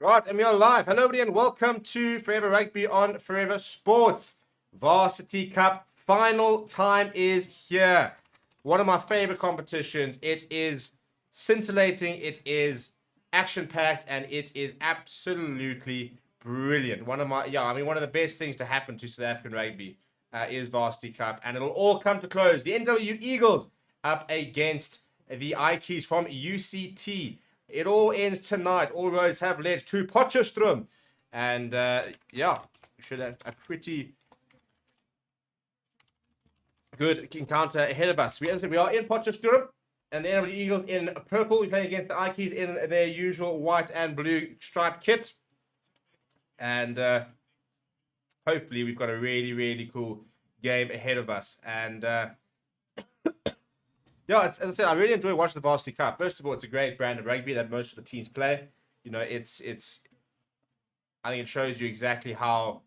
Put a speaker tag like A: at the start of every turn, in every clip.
A: Right, and we are live. Hello, everybody, and welcome to Forever Rugby on Forever Sports. Varsity Cup final time is here. One of my favorite competitions. It is scintillating, it is action-packed, and it is absolutely brilliant. One of the best things to happen to South African rugby is Varsity Cup, and it'll all come to close. The NWU Eagles up against the Ikeys from UCT. It all ends tonight. All roads have led to Potchefstroom. And, we should have a pretty good encounter ahead of us. We are in Potchefstroom, and the NWU Eagles in purple. We're playing against the Ikeys in their usual white and blue striped kit. And hopefully we've got a really, really cool game ahead of us. And as I said, I really enjoy watching the Varsity Cup. First of all, it's a great brand of rugby that most of the teams play. You know, I think it shows you exactly how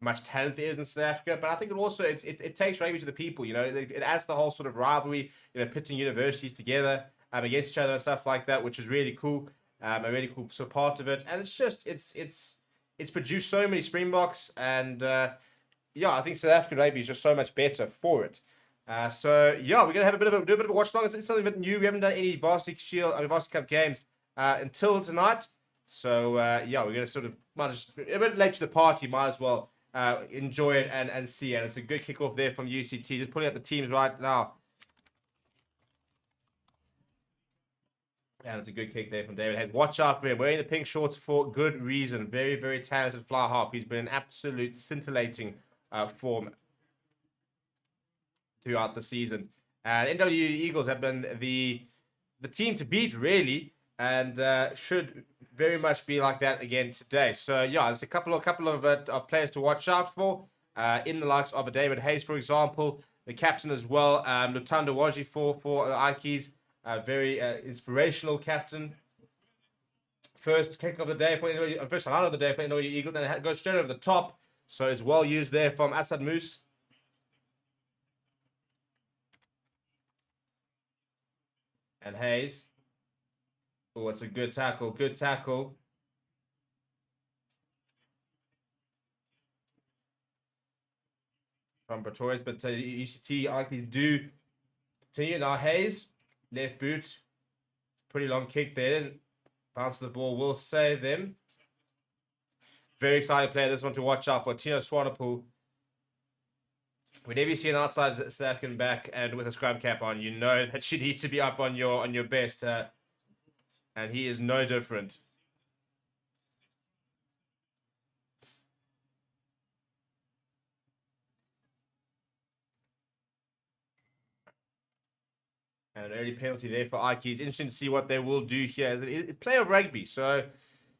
A: much talent there is in South Africa. But I think it takes rugby to the people. You know, it adds the whole sort of rivalry. You know, pitting universities together against each other and stuff like that, which is really cool. A really cool sort of part of it. And it's produced so many Springboks, and I think South African rugby is just so much better for it. We're gonna have do a bit of a watch along. It's something a bit new. We haven't done any Varsity Cup games until tonight. So we're gonna sort of a bit late to the party. Might as well enjoy it and see. And it's a good kickoff there from UCT. Just pulling up the teams right now. And it's a good kick there from David Hayes. Watch out for him. Wearing the pink shorts for good reason. Very, very talented fly half. He's been an absolute scintillating form throughout the season. And NWU Eagles have been the team to beat, really, and should very much be like that again today. So, there's a couple of players to watch out for, in the likes of a David Hayes, for example, the captain as well, Lutando Waji for Ikeys, a very inspirational captain. First kick of the day for NWU, first line of the day for NWU Eagles, and it goes straight over the top. So it's well used there from Asad Moose. And Hayes. Oh, it's a good tackle. Good tackle. From Pretorius, but UCT Ikeys do continue. Now Hayes, left boot. Pretty long kick there. Bounce of the ball will save them. Very exciting player. This one to watch out for. Tino Swanepoel. Whenever you see an outside South African back and with a scrum cap on, you know that she needs to be up on your best, and he is no different. And an early penalty there for Ikeys. Interesting to see what they will do here. It's play of rugby, so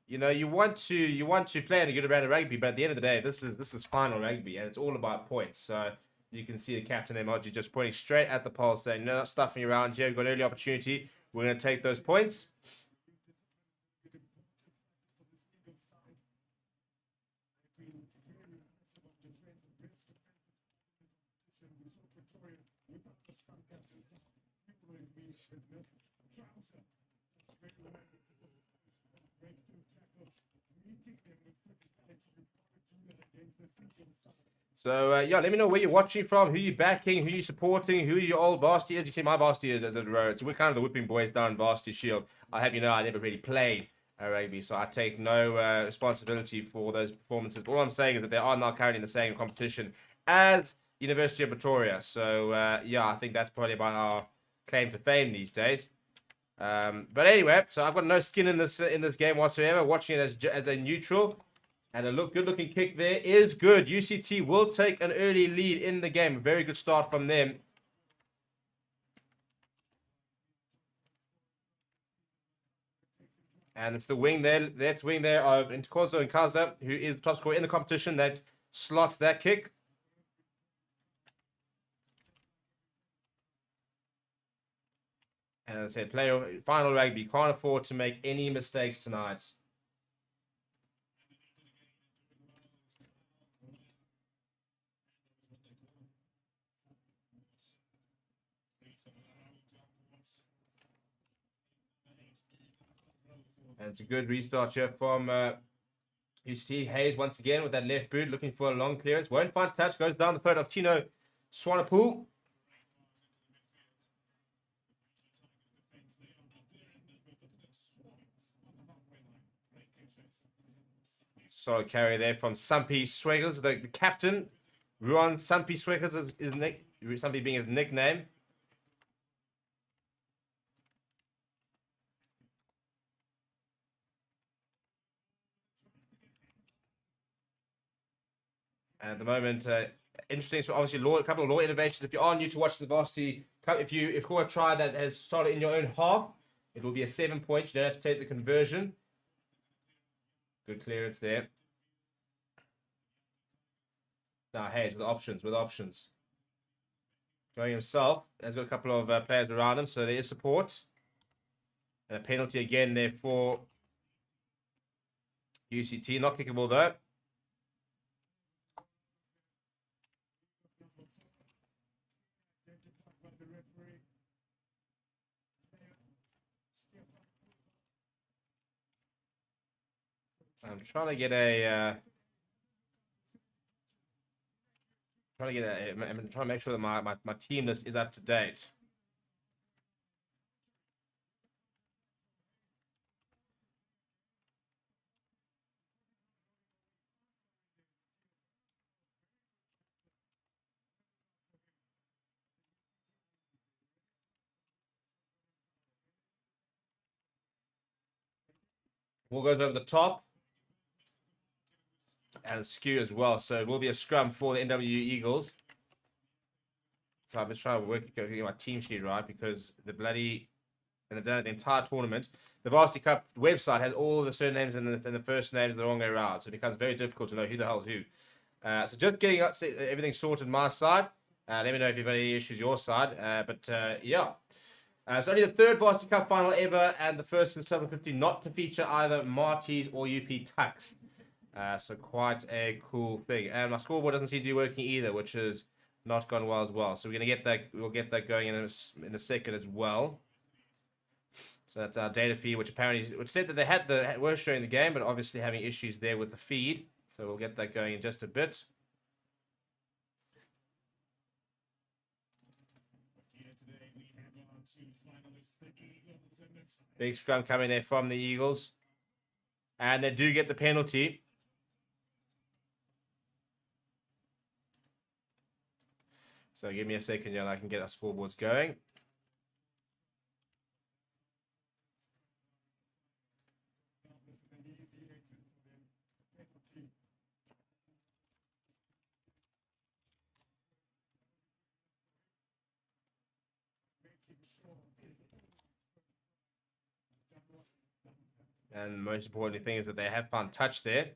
A: you know you want to play in a good round of rugby, but at the end of the day, this is final rugby, and it's all about points. So you can see the captain emoji just pointing straight at the pole, saying, "No, not stuffing around here. We've got an early opportunity. We're going to take those points." So, let me know where you're watching from, who you're backing, who you're supporting, who your old varsity is. You see, my varsity is at the road. So we're kind of the whipping boys down Varsity Shield. I have you know, I never really played rugby, so I take no responsibility for those performances. But all I'm saying is that they are now currently in the same competition as University of Pretoria. So, I think that's probably about our claim to fame these days. But anyway, so I've got no skin in this game whatsoever. Watching it as a neutral. And a good-looking kick there is good. UCT will take an early lead in the game. Very good start from them. And it's the wing there, left wing there of Nkozo Nkaza, who is the top scorer in the competition, that slots that kick. And as I said, final rugby. Can't afford to make any mistakes tonight. And it's a good restart here from UCT. Hayes once again with that left boot, looking for a long clearance. Won't find touch. Goes down the throat of Tino Swanepoel. Solid carry there from Sumpy Swiggles, the captain. Ruan Sumpy Swiggles is Sumpy being his nickname. And at the moment, interesting. So obviously, a couple of law innovations. If you are new to watching the Varsity Cup, if you've got a try that has started in your own half, it will be a 7 point. You don't have to take the conversion. Good clearance there. Now Hayes with options. Going himself. Has got a couple of players around him, so there is support. And a penalty again there for UCT. Not kickable though. I'm trying to get a. I'm trying to make sure that my team list is up to date. Ball goes over the top. And a skew as well. So it will be a scrum for the NWU Eagles. So I'm just trying to get my team sheet right because the bloody... And they've done it the entire tournament. The Varsity Cup website has all the surnames and the first names the wrong way around. So it becomes very difficult to know who the hell's who. So just getting everything sorted my side. Let me know if you've got any issues your side. Yeah. So only the third Varsity Cup final ever and the first since 2015 not to feature either Marties or UP Tucks. So quite a cool thing. And my scoreboard doesn't seem to be working either, which has not gone well as well. So we're gonna get that. We'll get that going in a second as well. So that's our data feed, which said that they were showing the game, but obviously having issues there with the feed. So we'll get that going in just a bit. Big scrum coming there from the Eagles. And they do get the penalty. So give me a second, and I can get our scoreboards going. And the most important thing is that they have found touch there.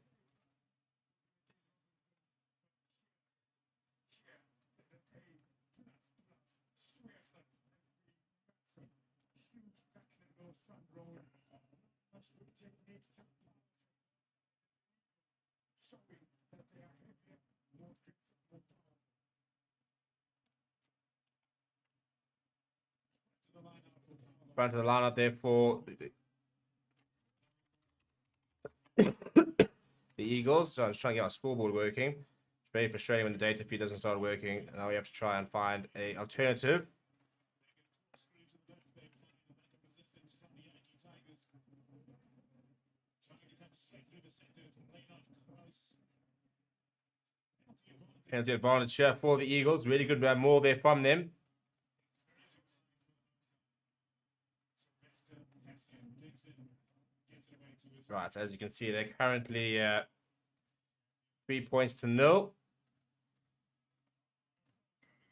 A: Front of the line up there for the Eagles. So I was trying to get our scoreboard working. It's very frustrating when the data feed doesn't start working. Now we have to try and find an alternative. Penalty advantage here for the Eagles. Really good more there from them. Right, so as you can see, they're currently 3 points to 0.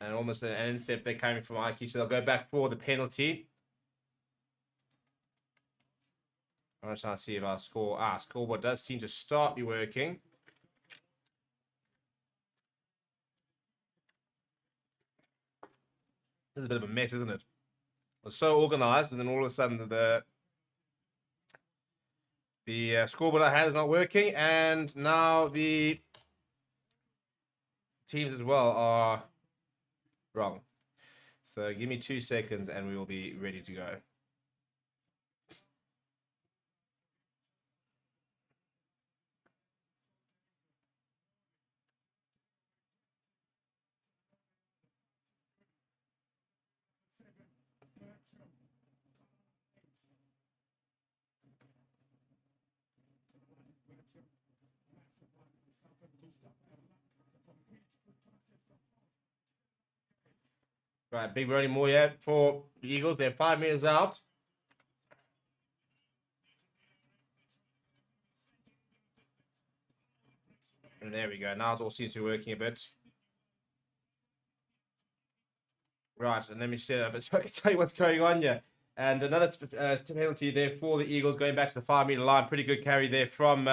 A: And almost an intercept they're coming from Ikeys, so they'll go back for the penalty. I'm just trying to see if our scoreboard does seem to start be working. This is a bit of a mess, isn't it? It's so organized, and then all of a sudden the scoreboard I had is not working, and now the teams as well are wrong. So give me 2 seconds, and we will be ready to go. Right, big Ronnie Moore yet for the Eagles. They're 5 meters out. And there we go. Now it all seems to be working a bit. Right, and let me set up so I can tell you what's going on here. And another penalty there for the Eagles going back to the 5 meter line. Pretty good carry there from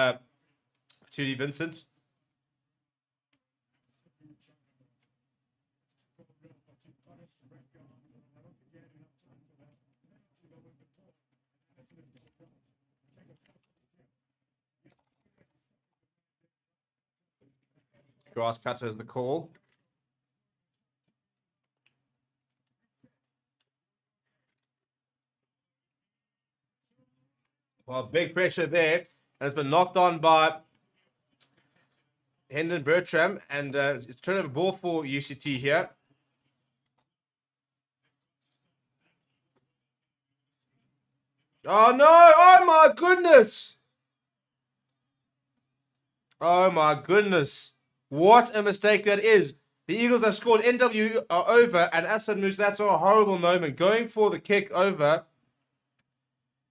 A: Tootie Vincent. Grass cutter is the call. Well, big pressure there. And it's been knocked on by Hendon Bertram. And it's turnover ball for UCT here. Oh, no. Oh, my goodness. Oh, my goodness. What a mistake that is. The Eagles have scored. NWU are over. And Asad Moose, that's a horrible moment. Going for the kick over.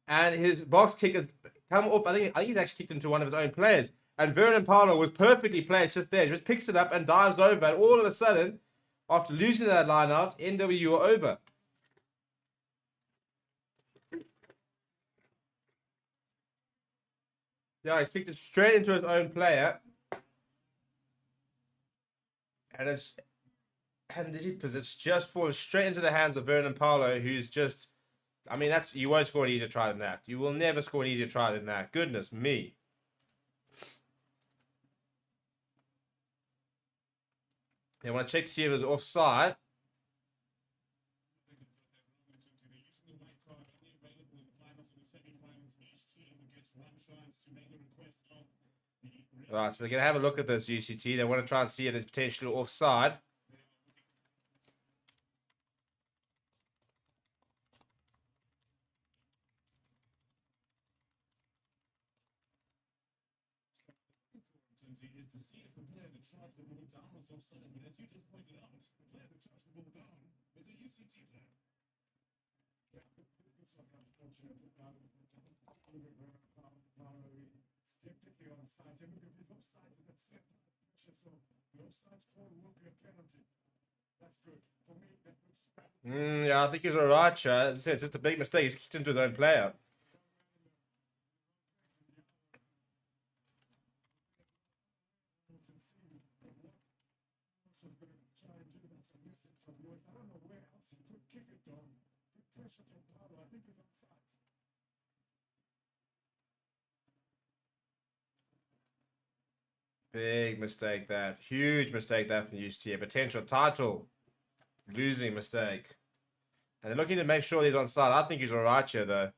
A: And his box kick has come off. I think he's actually kicked into one of his own players. And Vernon Paolo was perfectly placed just there. He just picks it up and dives over. And all of a sudden, after losing that line out, NWU are over. Yeah, he's kicked it straight into his own player. And it's just fallen straight into the hands of Vernon Paolo, who's just, I mean, you won't score an easier try than that. You will never score an easier try than that. Goodness me. They want to check to see if it was offside. Right, so they're going to have a look at this UCT. They want to try and see if there's potentially offside. Yeah, I think he's alright, Chad. As I said, it's just a big mistake. He's kicked into his own player. Big mistake that. Huge mistake that from UCT. A potential title losing mistake. And they're looking to make sure he's on side. I think he's alright here, though.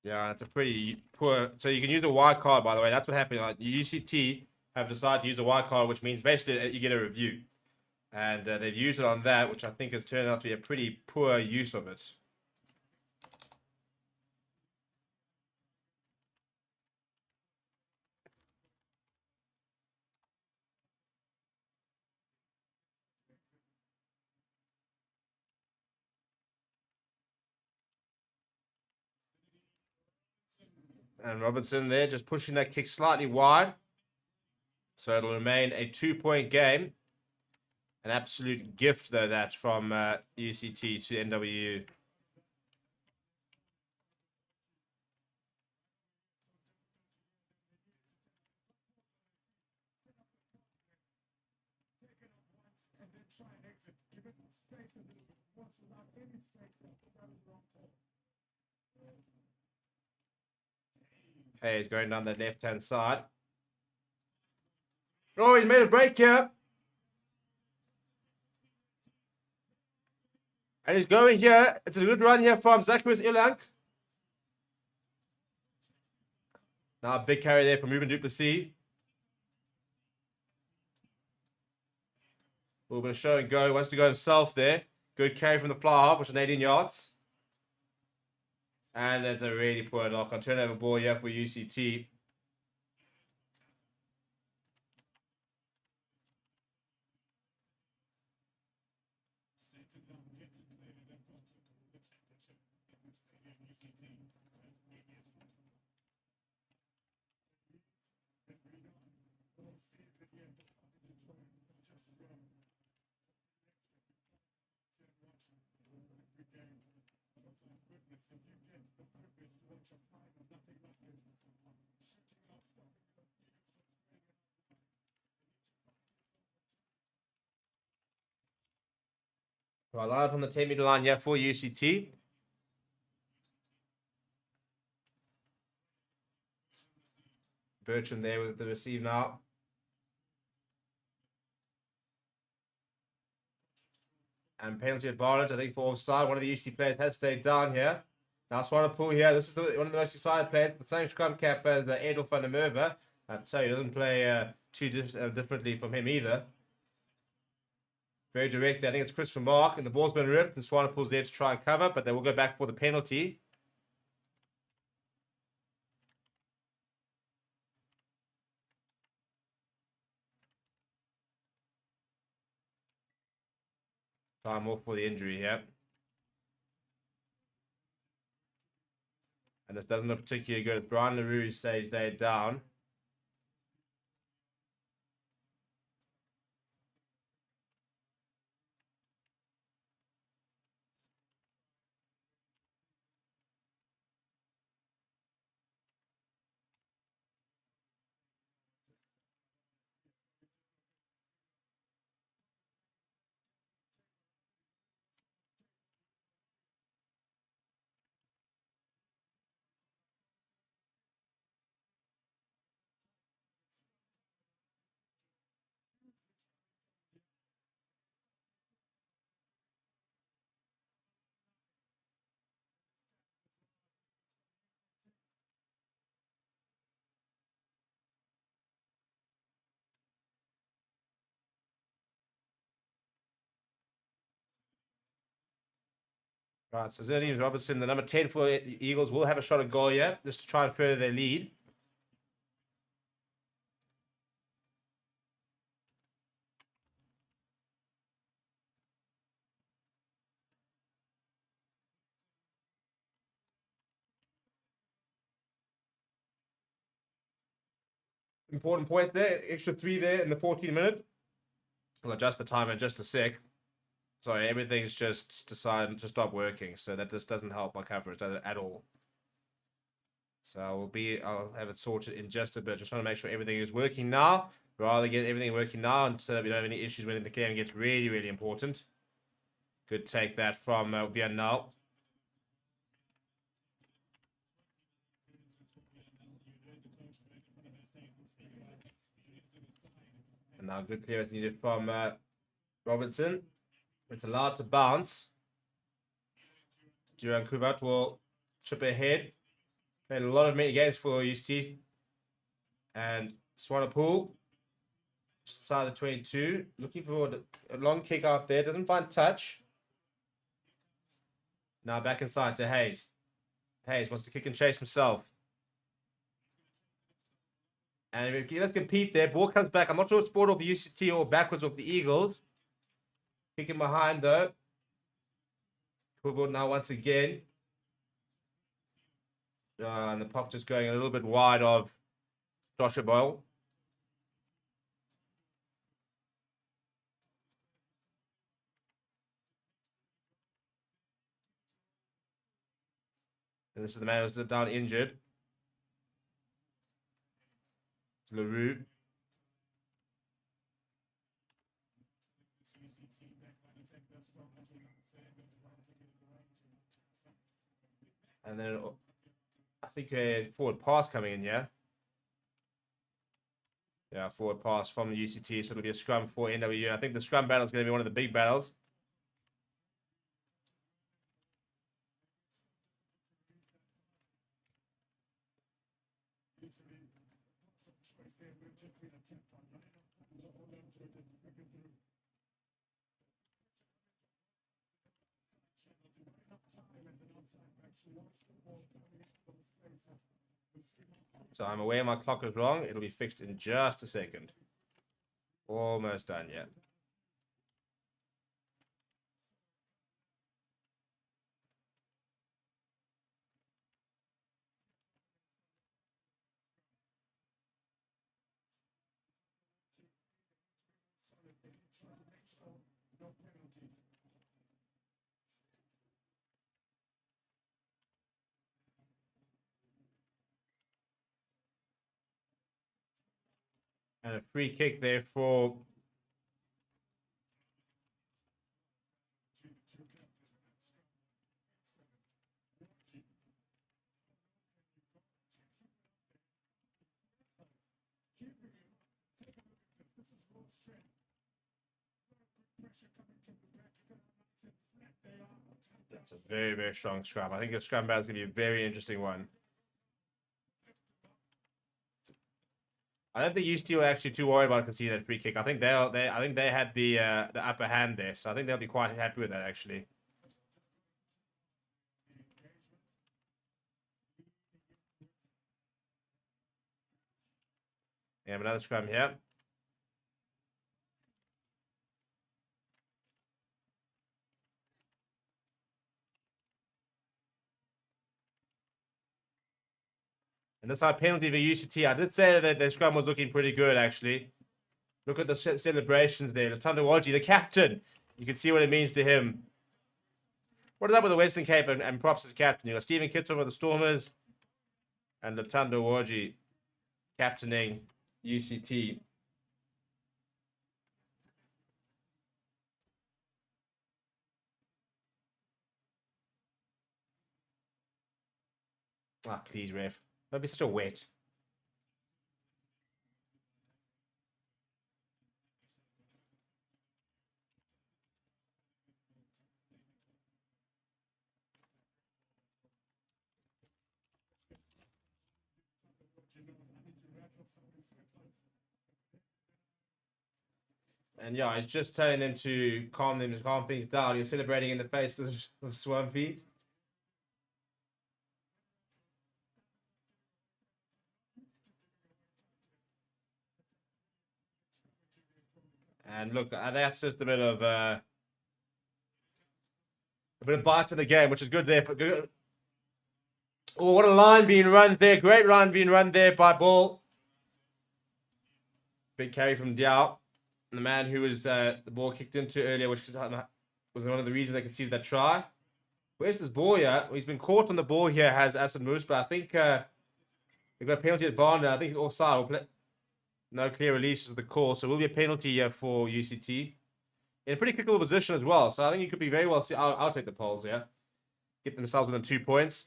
A: Yeah, it's a pretty poor. So you can use a wild card, by the way. That's what happened. Like UCT have decided to use a wild card, which means basically you get a review. And they've used it on that, which I think has turned out to be a pretty poor use of it. And Robinson there just pushing that kick slightly wide. So it'll remain a 2-point game. An absolute gift, though, that from UCT to NWU. Hey, he's going down the left-hand side. Oh, he's made a break here. And he's going here. It's a good run here from Zacharias Ilank. Now a big carry there from Ruben Duplessis. A little bit of show and go. Wants to go himself there. Good carry from the fly half, which is 18 yards. And there's a really poor knock on turnover ball here for UCT. Right, line up on the 10-meter line, yeah, for UCT. Bertrand there with the receive now. And penalty advantage, I think, for offside. One of the UCT players has stayed down here. Now Swanepoel here. This is one of the most excited players. The same scrum cap as Edel van der Merwe. I'd say he doesn't play too differently from him either. Very direct there. I think it's Chris from Mark. And the ball's been ripped. And Swanepoel's there to try and cover. But they will go back for the penalty. Time off for the injury here. And this doesn't look particularly good. It's Brian LaRue who stays down. Right, so James Robertson, the number 10 for the Eagles, will have a shot at goal here, just to try and further their lead. Important points there. Extra 3 there in the 14th minute. I'll adjust the timer in just a sec. Sorry, everything's just decided to stop working, so that just doesn't help my coverage at all. So I'll have it sorted in just a bit. Just trying to make sure everything is working now. Rather get everything working now until we don't have any issues when the game gets really, really important. Good take that from Vietnam. And now good clearance needed from Robertson. It's allowed to bounce. Duran Kuvat will chip ahead. Played a lot of many games for UCT. And Swanepoel, just inside the 22. Looking for a long kick out there. Doesn't find touch. Now back inside to Hayes. Hayes wants to kick and chase himself. And let's compete there. Ball comes back. I'm not sure it's forward off the UCT or backwards off the Eagles. Kicking behind though. Quivel now once again. And the puck just going a little bit wide of Joshua Boyle. And this is the man who's down injured. LaRue. And then I think a forward pass coming in, yeah? Yeah, forward pass from the UCT. So it'll be a scrum for NWU. And I think the scrum battle is going to be one of the big battles. So I'm aware my clock is wrong. It'll be fixed in just a second. Almost done, yeah. And a free kick there for... That's a very, very strong scrum. I think the scrum battle is going to be a very interesting one. I don't think UCT were actually too worried about conceding that free kick. I think they had the upper hand there, so I think they'll be quite happy with that actually. We have another scrum here. And that's our penalty for UCT. I did say that the scrum was looking pretty good, actually. Look at the celebrations there. Latanda Waji, the captain. You can see what it means to him. What is up with the Western Cape and props as captain? You got Stephen Kitts over the Stormers and Latanda Waji captaining UCT. Ah, please, ref. Don't be such a wet. And yeah, it's just telling them to calm things down. You're celebrating in the face of Swampy. And look, that's just a bit of bite in the game, which is good there. Oh, what a line being run there! Great line being run there by Ball. Big carry from Diao, the man who was the ball kicked into earlier, which was one of the reasons they conceded that try. Where's this ball here? He's been caught on the ball here. Has Asad Moose, but I think they've got a penalty at Varna. I think it's offside. No clear release of the call, so it will be a penalty here for UCT. In a pretty critical position as well, so I think you could be very well... I'll take the polls, yeah. Get themselves within 2 points.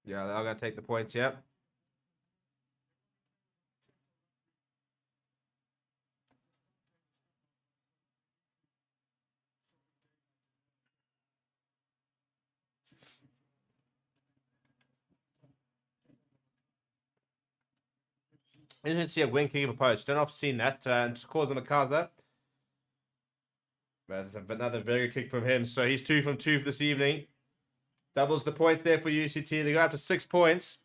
A: Yeah, they're going to take the points, yeah. Interesting to see a wing kick of a post. Don't often seen that. And just calls on Makaza. There's another very good kick from him. So he's 2 from 2 for this evening. Doubles the points there for UCT. They go up to 6 points.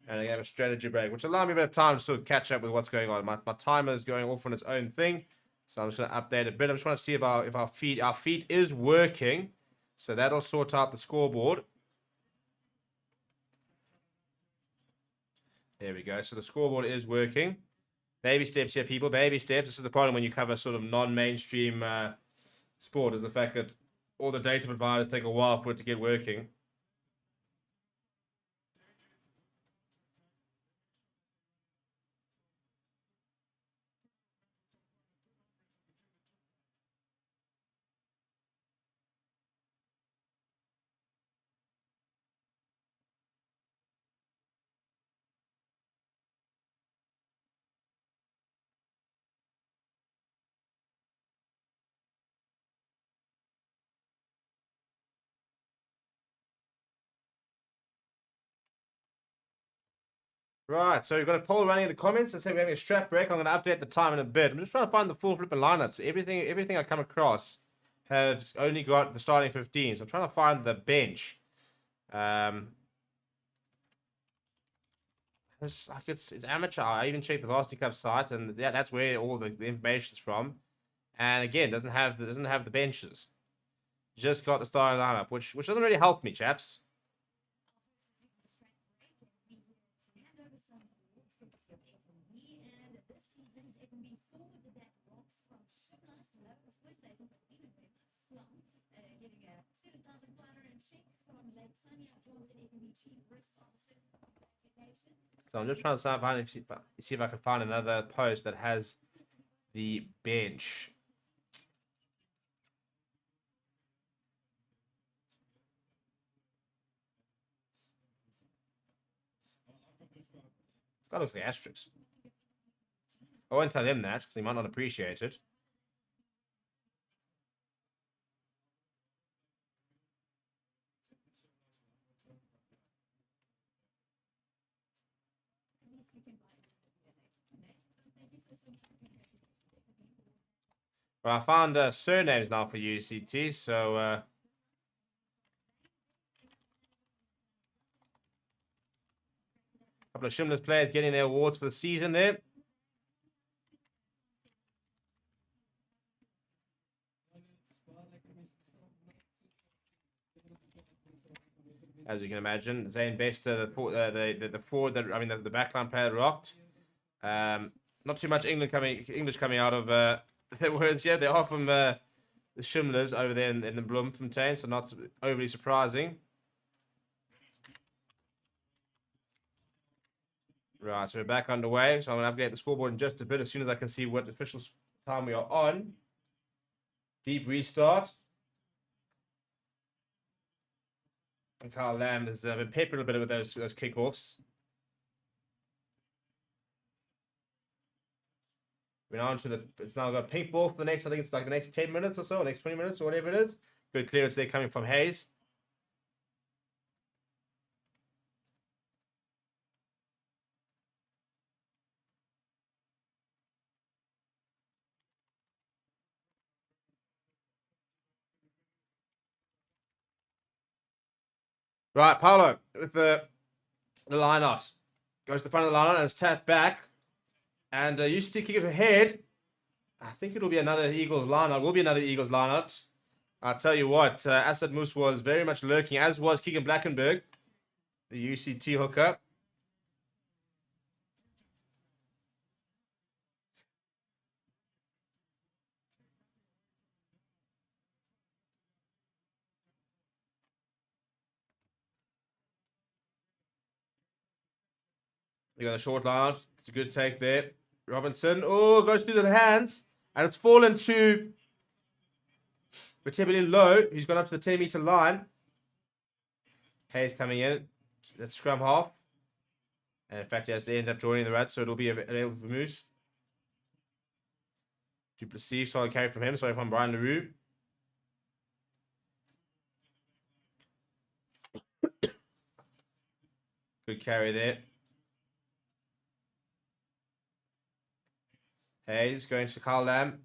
A: And they have a strategy break, which allows me a bit of time to sort of catch up with what's going on. My timer is going off on its own thing. So I'm just going to update a bit. I'm just trying to see if our feed is working. So that'll sort out the scoreboard. There we go. So the scoreboard is working. Baby steps here, people. Baby steps. This is the problem when you cover sort of non-mainstream sport, is the fact that all the data providers take a while for it to get working. Right, so we've got a poll running in the comments and say we're having a strap break. I'm going to update the time in a bit. I'm just trying to find the full flipping lineup. So everything I come across has only got the starting 15. So I'm trying to find the bench. It's amateur. I even checked the Varsity Cup site, and yeah, that's where all the information is from. And again, doesn't have the benches. Just got the starting lineup, which doesn't really help me, chaps. So I'm just trying to see if I can find another post that has the bench. This guy looks like asterisks. I won't tell him that because he might not appreciate it. Well, I found surnames now for UCT, so a couple of Shimless players getting their awards for the season there. As you can imagine, Zane Bester, the forward that the backline player rocked. Not too much English coming out of their words yet. They're off from the Shimlers over there in the Bloemfontein, so not overly surprising. Right, so we're back underway. So I'm going to update the scoreboard in just a bit as soon as I can see what official time we are on. Deep restart. And Carl Lamb has been peppered a bit with those kickoffs. We're now it's now got pink ball for the next, I think it's like the next 10 minutes or so, next 20 minutes or whatever it is. Good clearance there coming from Hayes. Right, Paolo with the line-offs. Goes to the front of the line and is tapped back. And used to kick it ahead. I think it'll be another Eagles line-out. Will be another Eagles line-out. I'll tell you what, Asad Moose was very much lurking, as was Keegan Blackenberg, the UCT hooker. You got a short line out. It's a good take there. Robinson, goes through the hands. And it's fallen to Batibili Low, who's gone up to the 10-meter line. Hayes coming in. That's scrum half. And in fact, he has to end up joining the rat, so it'll be available for Moose. Duplessis, solid carry from him. Sorry from Brian LaRue. Good carry there. Hayes going to Carl Lamb.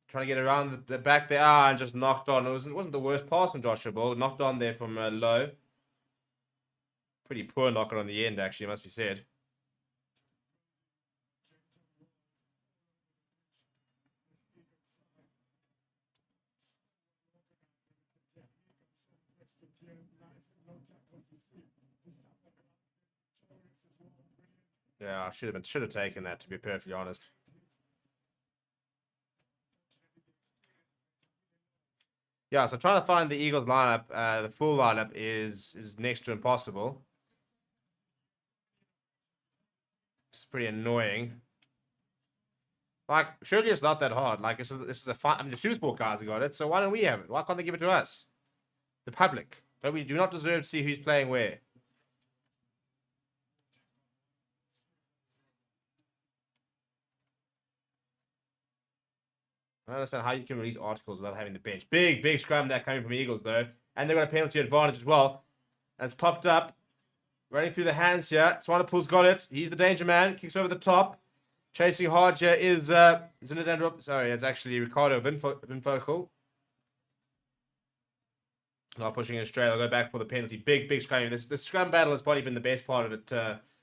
A: Trying to get around the back there. And just knocked on. It wasn't the worst pass from Joshua Ball. Knocked on there from Low. Pretty poor knocker on the end, actually, must be said. Yeah, I should have taken that, to be perfectly honest. Yeah, so trying to find the Eagles lineup, the full lineup is next to impossible. It's pretty annoying. Like, surely it's not that hard. Like, this is a fun. I mean, the Super Sport guys have got it, so why don't we have it? Why can't they give it to us? The public. But we do not deserve to see who's playing where. I don't understand how you can release articles without having the bench. Big scrum there coming from Eagles, though. And they've got a penalty advantage as well. And it's popped up. Running through the hands here. Swanepoel's got it. He's the danger man. Kicks over the top. Chasing hard here is sorry, it's actually Ricardo Vinvogel. Not pushing it straight. I'll go back for the penalty. Big scrum. This scrum battle has probably been the best part of it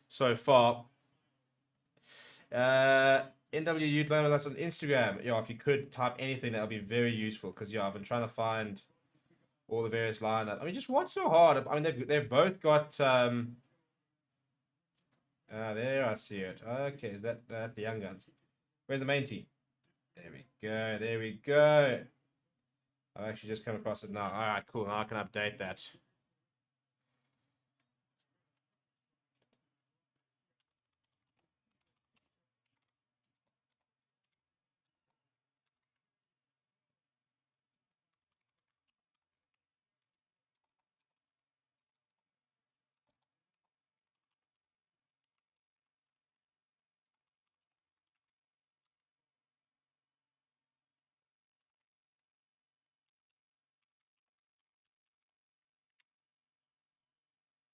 A: so far. NWU learn us on Instagram. Yeah, if you could type anything, that would be very useful. Because yeah, I've been trying to find all the various lineups. I mean, just what's so hard? I mean, they've both got. There I see it. Okay, is that that's the young guns? Where's the main team? There we go. There we go. I've actually just come across it now. All right, cool. Now I can update that.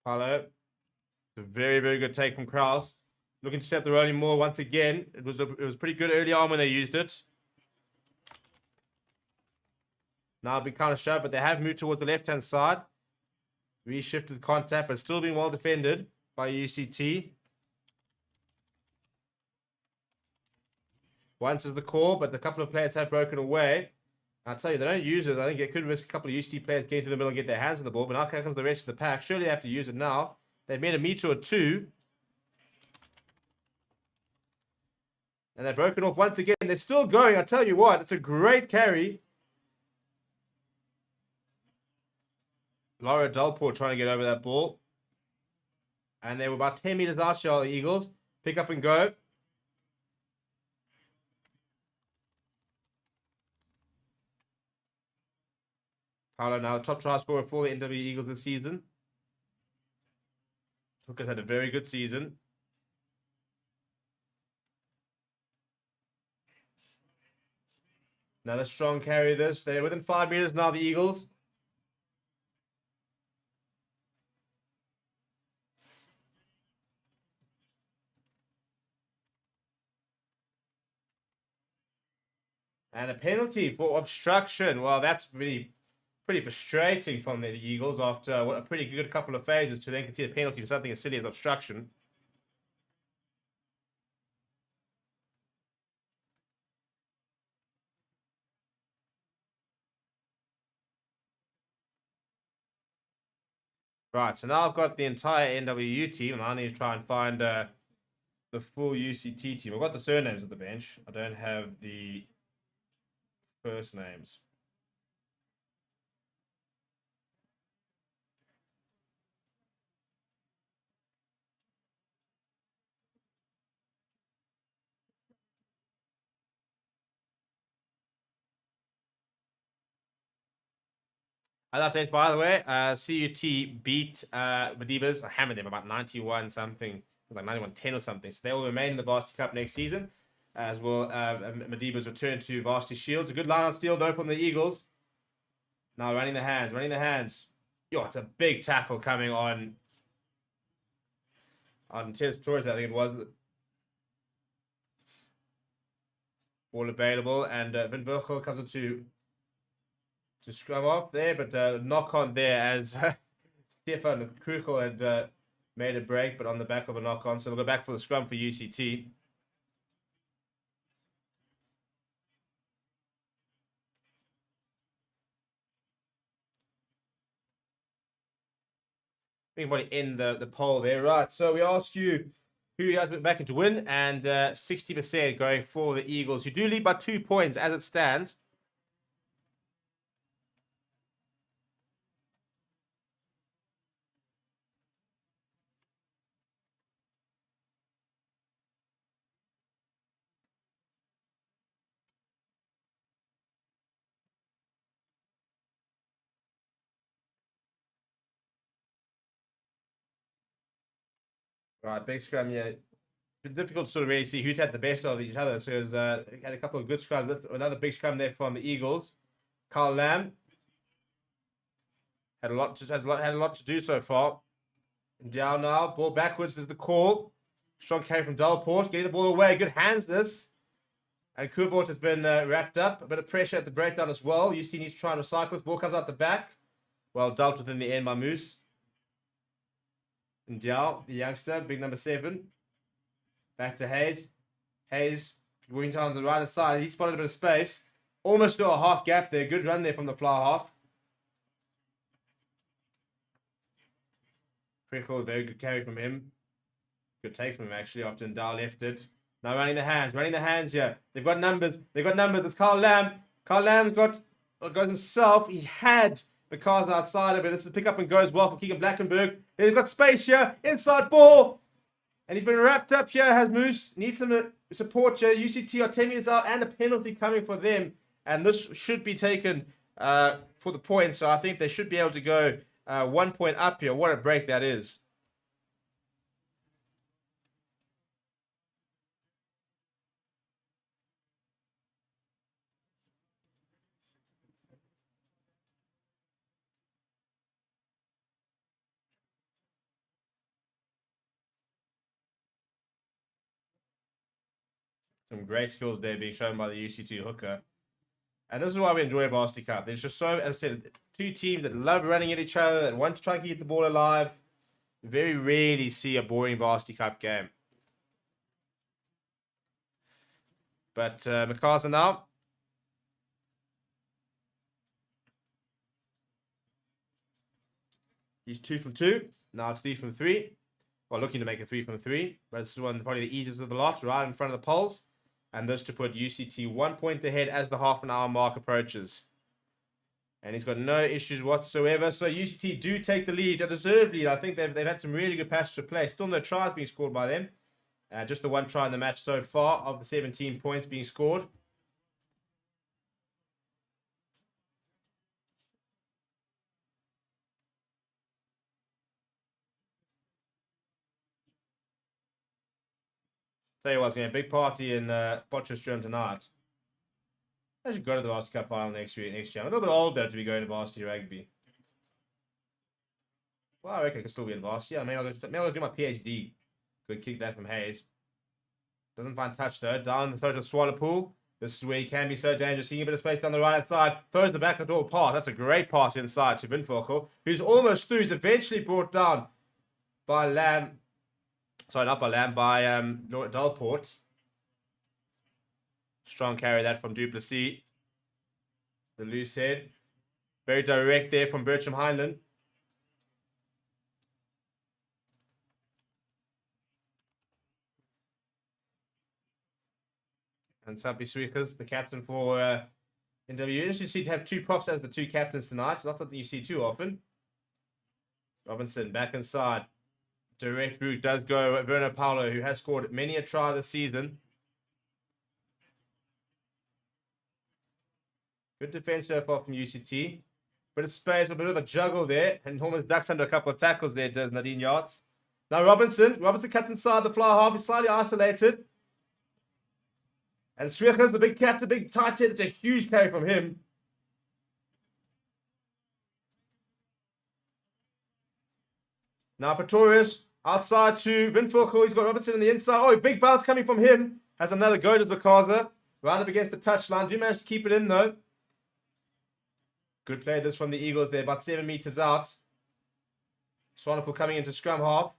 A: Hello. It's a very good take from Kraus. Looking to set the rolling more once again. It was pretty good early on when they used it. Now it'll be kind of sharp, but they have moved towards the left-hand side. Reshifted contact, but still being well defended by UCT. Once is the core, but a couple of players have broken away. I'll tell you, they don't use it. I think it could risk a couple of UCT players getting to the middle and get their hands on the ball, but now comes the rest of the pack. Surely they have to use it now. They've made a meter or two. And they're broken off once again. They're still going. I tell you what, it's a great carry. Laura Dalport trying to get over that ball. And they were about 10 meters out, the Eagles. Pick up and go. Paolo now the top try scorer for the NWU Eagles this season. Hooker's had a very good season. Another strong carry this. They're within 5 meters now, the Eagles. And a penalty for obstruction. Well, that's really pretty frustrating from the Eagles after a pretty good couple of phases to then concede a penalty for something as silly as obstruction. Right, so now I've got the entire NWU team, and I need to try and find the full UCT team. I've got the surnames of the bench. I don't have the first names. Other updates, by the way, CUT beat Medibas, or hammered them about 91 something. It was like 91-10 or something. So they will remain in the Varsity Cup next season. As will Medibas return to Varsity Shields. A good line on steal, though, from the Eagles. Now running the hands. Yo, it's a big tackle coming on Tez Torres, I think it was. Ball available, and Van Virgil comes into to scrum off there, but knock on there as Stefan Kruchel had made a break, but on the back of a knock on. So we'll go back for the scrum for UCT. Everybody in the poll there, right? So we asked you who you guys went back into win, and 60% going for the Eagles, who do lead by 2 points as it stands. Right, big scrum, yeah. It's difficult to sort of really see who's had the best of each other. So there's had a couple of good scrums. Another big scrum there from the Eagles. Carl Lamb has a lot to do so far. Down now, ball backwards is the call. Strong carry from Dalport, getting the ball away. Good hands this. And Kuvort has been wrapped up. A bit of pressure at the breakdown as well. UC needs to try and recycle this. Ball comes out the back. Well dealt with in the end by Moose. And Diao, the youngster, big number 7. Back to Hayes. Hayes, moving down the right hand side. He spotted a bit of space. Almost to a half gap there. Good run there from the fly half. Prickle, very good carry from him. Good take from him, actually, after Ndao left it. Now running the hands here. They've got numbers. It's Carl Lamb. Carl Lamb's goes himself. He had McCarthy outside of it. This is pick up and goes well for Keegan Blackenberg. They've got space here. Inside ball. And he's been wrapped up here. Has Moose. Needs some support here. UCT are 10 minutes out and a penalty coming for them. And this should be taken for the point. So I think they should be able to go 1 point up here. What a break that is. Some great skills there being shown by the UC2 hooker. And this is why we enjoy Varsity Cup. There's just so, as I said, two teams that love running at each other, that want to try and keep the ball alive. You very rarely see a boring Varsity Cup game. But McCarson now. He's 2 from 2. Now it's 3 from 3. Well, looking to make it 3 from 3. But this is one probably the easiest of the lot, right in front of the poles. And this to put UCT 1 point ahead as the half-an-hour mark approaches. And he's got no issues whatsoever. So UCT do take the lead, a deserved lead. I think they've had some really good passes to play. Still no tries being scored by them. Just the one try in the match so far of the 17 points being scored. Tell you what, it's going to be a big party in Potchefstroom tonight. I should go to the Varsity Cup final next year. I'm a little bit older to be going to Varsity Rugby. Well, I reckon I could still be in Varsity. Yeah, maybe I'll do my PhD. Good kick that from Hayes. Doesn't find touch though. Down the throat of Swallow. This is where he can be so dangerous. Seeing a bit of space down the right hand side. Throws the back door pass. That's a great pass inside to Binfochel, who's almost through. He's eventually brought down by Lamb. Sorry, not by Lamb, by Dalport. Strong carry that from Duplessis. The loose head. Very direct there from Bertram Heinlein. And Sampi Swickers, the captain for NWU. Interesting to have two props as the two captains tonight. Not something you see too often. Robinson back inside. Direct route does go Werner Paulo, who has scored many a try this season. Good defense so far from UCT. Bit of space, a bit of a juggle there. And almost ducks under a couple of tackles there, does Nadine Yachts. Now Robinson. Robinson cuts inside the fly half. He's slightly isolated. And Swiechers, the big captain, big tight head. It's a huge carry from him. Now Pretorius outside to Vinfilkel. He's got Robertson on the inside. Oh, big bounce coming from him. Has another go to Bakaza. Right up against the touchline. Do manage to keep it in though. Good play this from the Eagles there. About 7 meters out. Swanepoel coming into scrum half.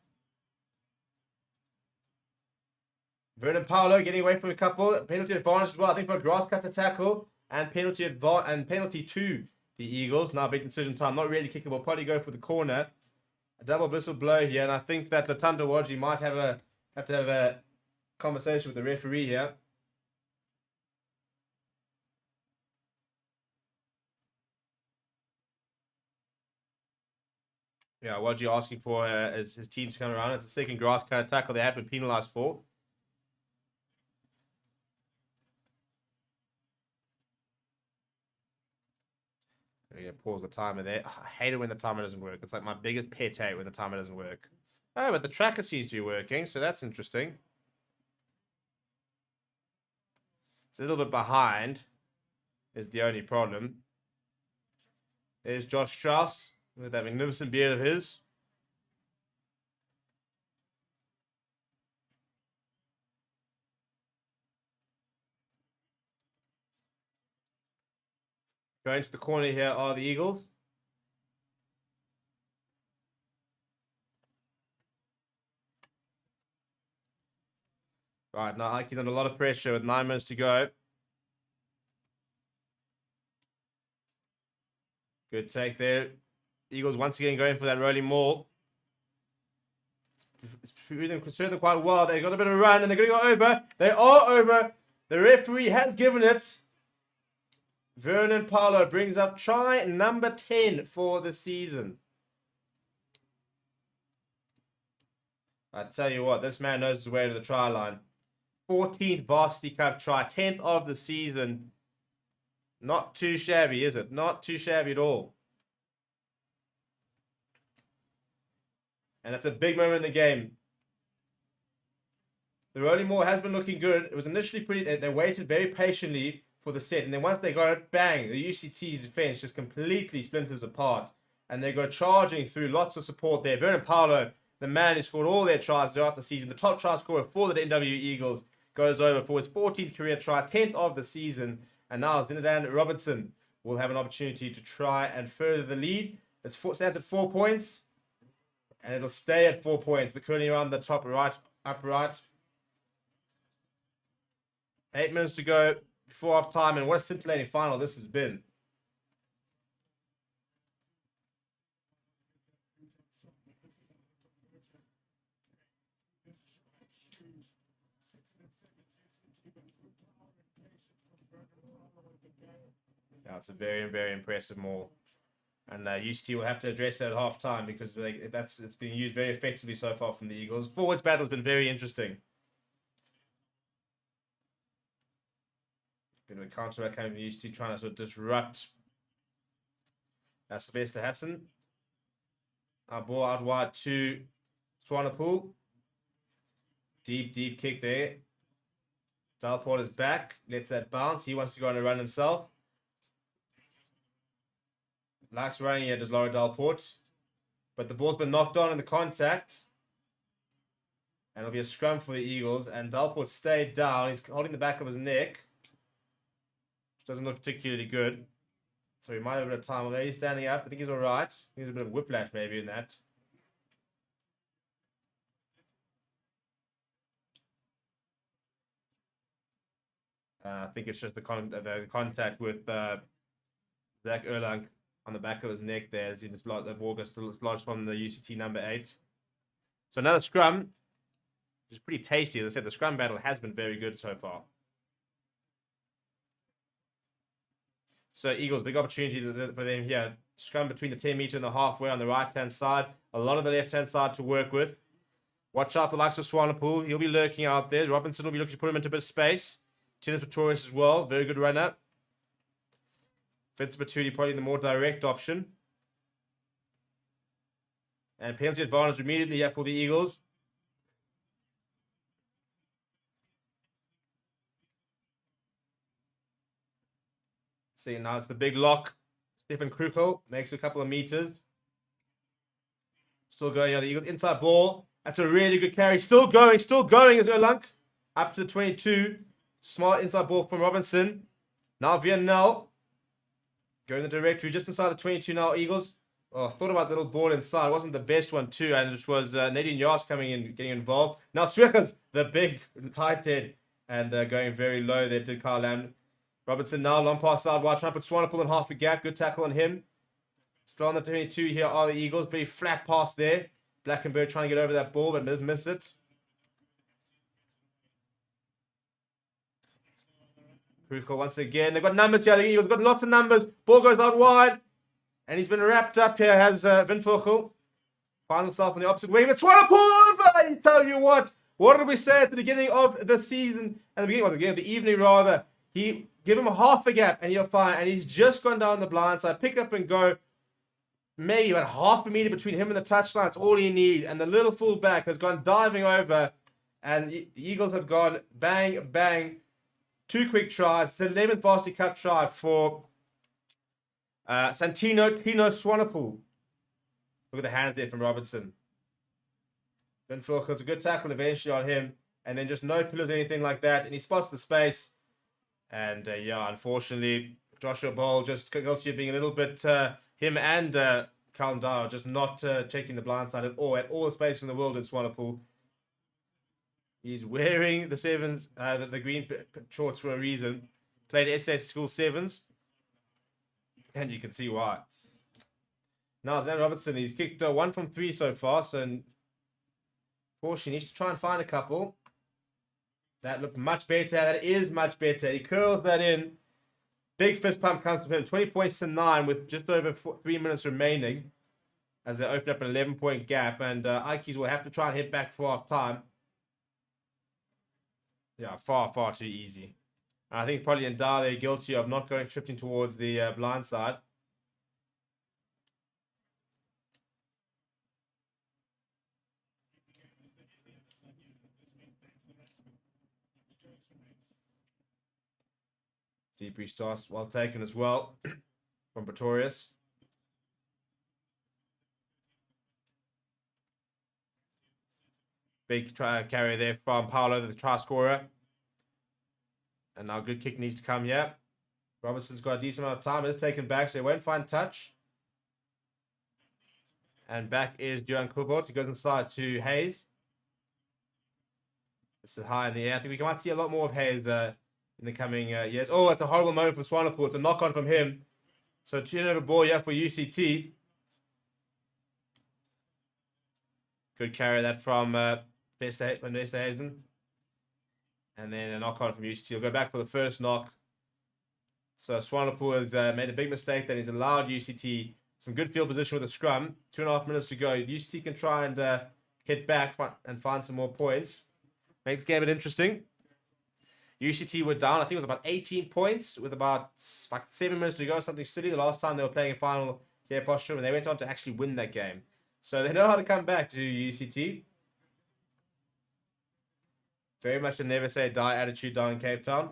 A: Vernon Paulo getting away from a couple. Penalty advantage as well. I think for a grass cutter tackle. And penalty to the Eagles. Now big decision time. Not really kickable. Probably go for the corner. A double whistle blow here, and I think that Latanda Waji might have to have a conversation with the referee here. Yeah, Waji asking for his team to come around. It's a second grass cut tackle they have been penalised for. We're going to pause the timer there. I hate it when the timer doesn't work. It's like my biggest pet hate when the timer doesn't work. Oh, but the tracker seems to be working, so that's interesting. It's a little bit behind is the only problem. There's Josh Strauss with that magnificent beard of his. Going to the corner here are the Eagles. Right, now Ikeys under a lot of pressure with 9 minutes to go. Good take there. Eagles once again going for that rolling maul. It's concerned them quite well. They got a bit of a run and they're going to go over. They are over. The referee has given it. Vernon Paulo brings up try number 10 for the season. I tell you what, this man knows his way to the try line. 14th Varsity Cup try, 10th of the season. Not too shabby, is it? Not too shabby at all. And that's a big moment in the game. The rolling maul has been looking good. It was initially pretty... They waited very patiently for the set. And then once they got it, bang, the UCT defense just completely splinters apart. And they go charging through. Lots of support there. Vernon Paulo, the man who scored all their tries throughout the season, the top try scorer for the NWU Eagles, goes over for his 14th career try, 10th of the season. And now Zinedine Robertson will have an opportunity to try and further the lead. It stands at 4 points. And it'll stay at 4 points. The curling around the top right, up right. 8 minutes to go before half time. And what a scintillating final this has been. Yeah, it's a very, very impressive maul. And UCT will have to address that at half time because it's been used very effectively so far from the Eagles. Forwards battle has been very interesting. Bit of a counter coming from UCT trying to sort of disrupt Sylvester Hassan. Our ball out wide to Swanepoel. Deep, deep kick there. Dalport is back. Lets that bounce. He wants to go on a run himself. Likes running here, does Laura Dalport. But the ball's been knocked on in the contact. And it'll be a scrum for the Eagles. And Dalport stayed down. He's holding the back of his neck. Which doesn't look particularly good. So he might have a bit of time. Although he's standing up. I think he's alright. He's a bit of whiplash maybe in that. I think it's just the contact with Zach Erlang on the back of his neck there as he just the ball gets lodged from the UCT number 8. So another scrum, which is pretty tasty. As I said, the scrum battle has been very good so far. So Eagles, big opportunity for them here. Scrum between the 10 meter and the halfway on the right-hand side. A lot of the left-hand side to work with. Watch out for the likes of Swanepoel. He'll be lurking out there. Robinson will be looking to put him into a bit of space. Tennis Pretorius as well. Very good runner. Vince Batuli probably the more direct option. And penalty advantage immediately here for the Eagles. See, now it's the big lock. Stefan Krukel makes a couple of meters. Still going on the Eagles. Inside ball. That's a really good carry. Still going is Erlang. Up to the 22. Smart inside ball from Robinson. Now Vianel. Going the directory just inside the 22 now, Eagles. Oh, thought about the little ball inside. It wasn't the best one too. And it was Nadine Yas coming in, getting involved. Now Swickers, the big tight head. And going very low there to Kyle Lamb. Robinson now, long pass side wide. Trying to put Swanepoel in half a gap. Good tackle on him. Still on the 22 here are the Eagles. Very flat pass there. Blackenberg trying to get over that ball, but miss it. Krukel once again. They've got numbers here. The Eagles have got lots of numbers. Ball goes out wide. And he's been wrapped up here. Has Vin Vogel. Finds himself on the opposite wing. It's Swanepoel! I tell you what. What did we say at the beginning of the season? At the beginning of the evening, rather. He give him half a gap and he'll fire. And he's just gone down the blind side. Pick up and go. Maybe about half a meter between him and the touchline. It's all he needs. And the little fullback has gone diving over. And the Eagles have gone bang, bang. 2 quick tries. It's the 11th Varsity Cup try for Santino Tino Swanepoel. Look at the hands there from Robertson. Ben Fulker's a good tackle eventually on him. And then just no pillars or anything like that. And he spots the space. And yeah, unfortunately, Joshua Ball just guilty of being a little bit, him and Callum Dyer just not checking the blind side at all. At all the space in the world in Swanepoel. He's wearing the sevens, the green shorts for a reason. Played SS School Sevens. And you can see why. Now, Zan Robertson, he's kicked 1 from 3 so far. So, fortunately, he needs to try and find a couple. That looked much better. That is much better. He curls that in. Big fist pump comes from him. 20 points to 9 with just over 3 minutes remaining as they open up an 11-point gap. And Ikeys will have to try and hit back for half time. Yeah, far, far too easy. And I think probably Ndar, they're guilty of not shifting towards the blind side. Deep restart, well taken as well from Pretorius. Big try carry there from Paolo, the try scorer. And now good kick needs to come here. Robertson's got a decent amount of time. It's taken back, so he won't find touch. And back is Johan Kubot. He goes inside to Hayes. This is high in the air. I think we might see a lot more of Hayes in the coming years. Oh, it's a horrible moment for Swanepoel. It's a knock-on from him. So turnover ball here for UCT. Good carry that from Westerhuizen. And then a knock-on from UCT. He'll go back for the first knock. So Swanepoel has made a big mistake that he's allowed UCT some good field position with a scrum. 2.5 minutes to go. UCT can try and hit back and find some more points. Makes the game a bit interesting. UCT were down, I think it was about 18 points with about 7 minutes to go, something silly. The last time they were playing a final here at Potchefstroom, and they went on to actually win that game. So they know how to come back to UCT. Very much a never say die attitude down in Cape Town.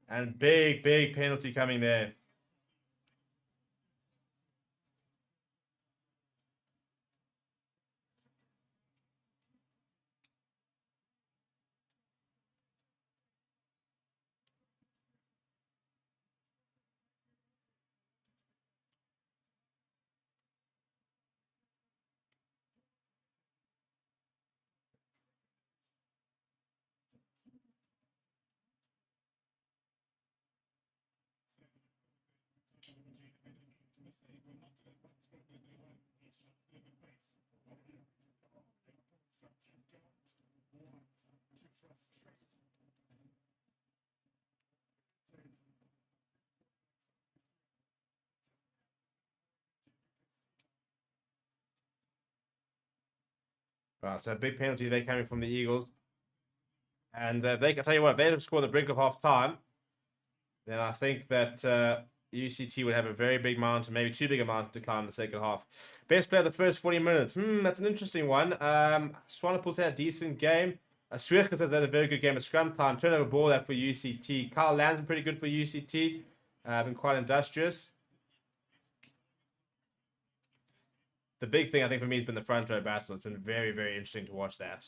A: And big penalty coming there. Right, so a big penalty there coming from the Eagles. And I tell you what, if they score the brink of half time, then I think that UCT would have a very big mountain, maybe too big a mountain to climb in the second half. Best player of the first 40 minutes. That's an interesting one. Swanepoel's had a decent game. Swiechers has had a very good game at scrum time. Turnover ball that for UCT. Kyle Lamb's been pretty good for UCT. Been quite industrious. The big thing, I think, for me has been the front row battle. It's been very, very interesting to watch that.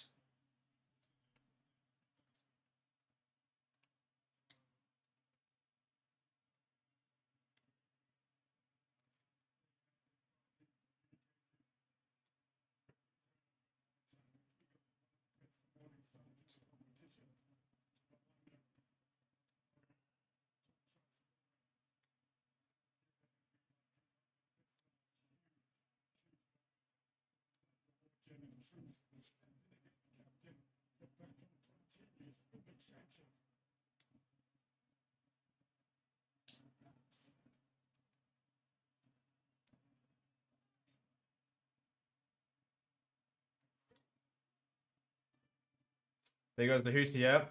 A: There goes the hoot here.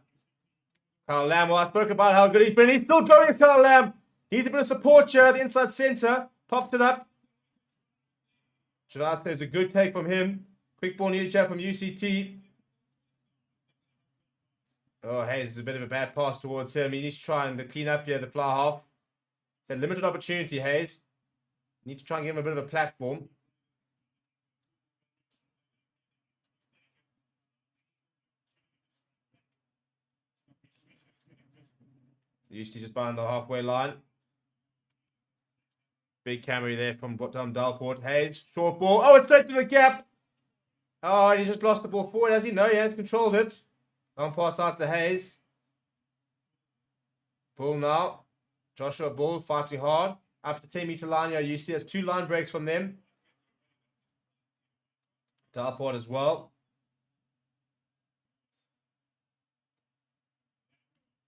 A: Kyle Lamb, well, I spoke about how good he's been. He's still going, Kyle Lamb. He's a bit of support here, the inside centre. Pops it up. Chalaska, it's a good take from him. Quick ball needed chat from UCT. Oh, Hayes is a bit of a bad pass towards him. He needs to try and clean up here the fly half. It's a limited opportunity, Hayes. Need to try and give him a bit of a platform. UCT just behind the halfway line. Big Camry there from Dalport. Hayes, short ball. Oh, it's straight through the gap. Oh, and he just lost the ball forward. As he know, he has controlled it. Long pass out to Hayes. Bull now. Joshua Bull fighting hard. Up to the 10-meter line here. UCT has 2 line breaks from them. Dalport as well.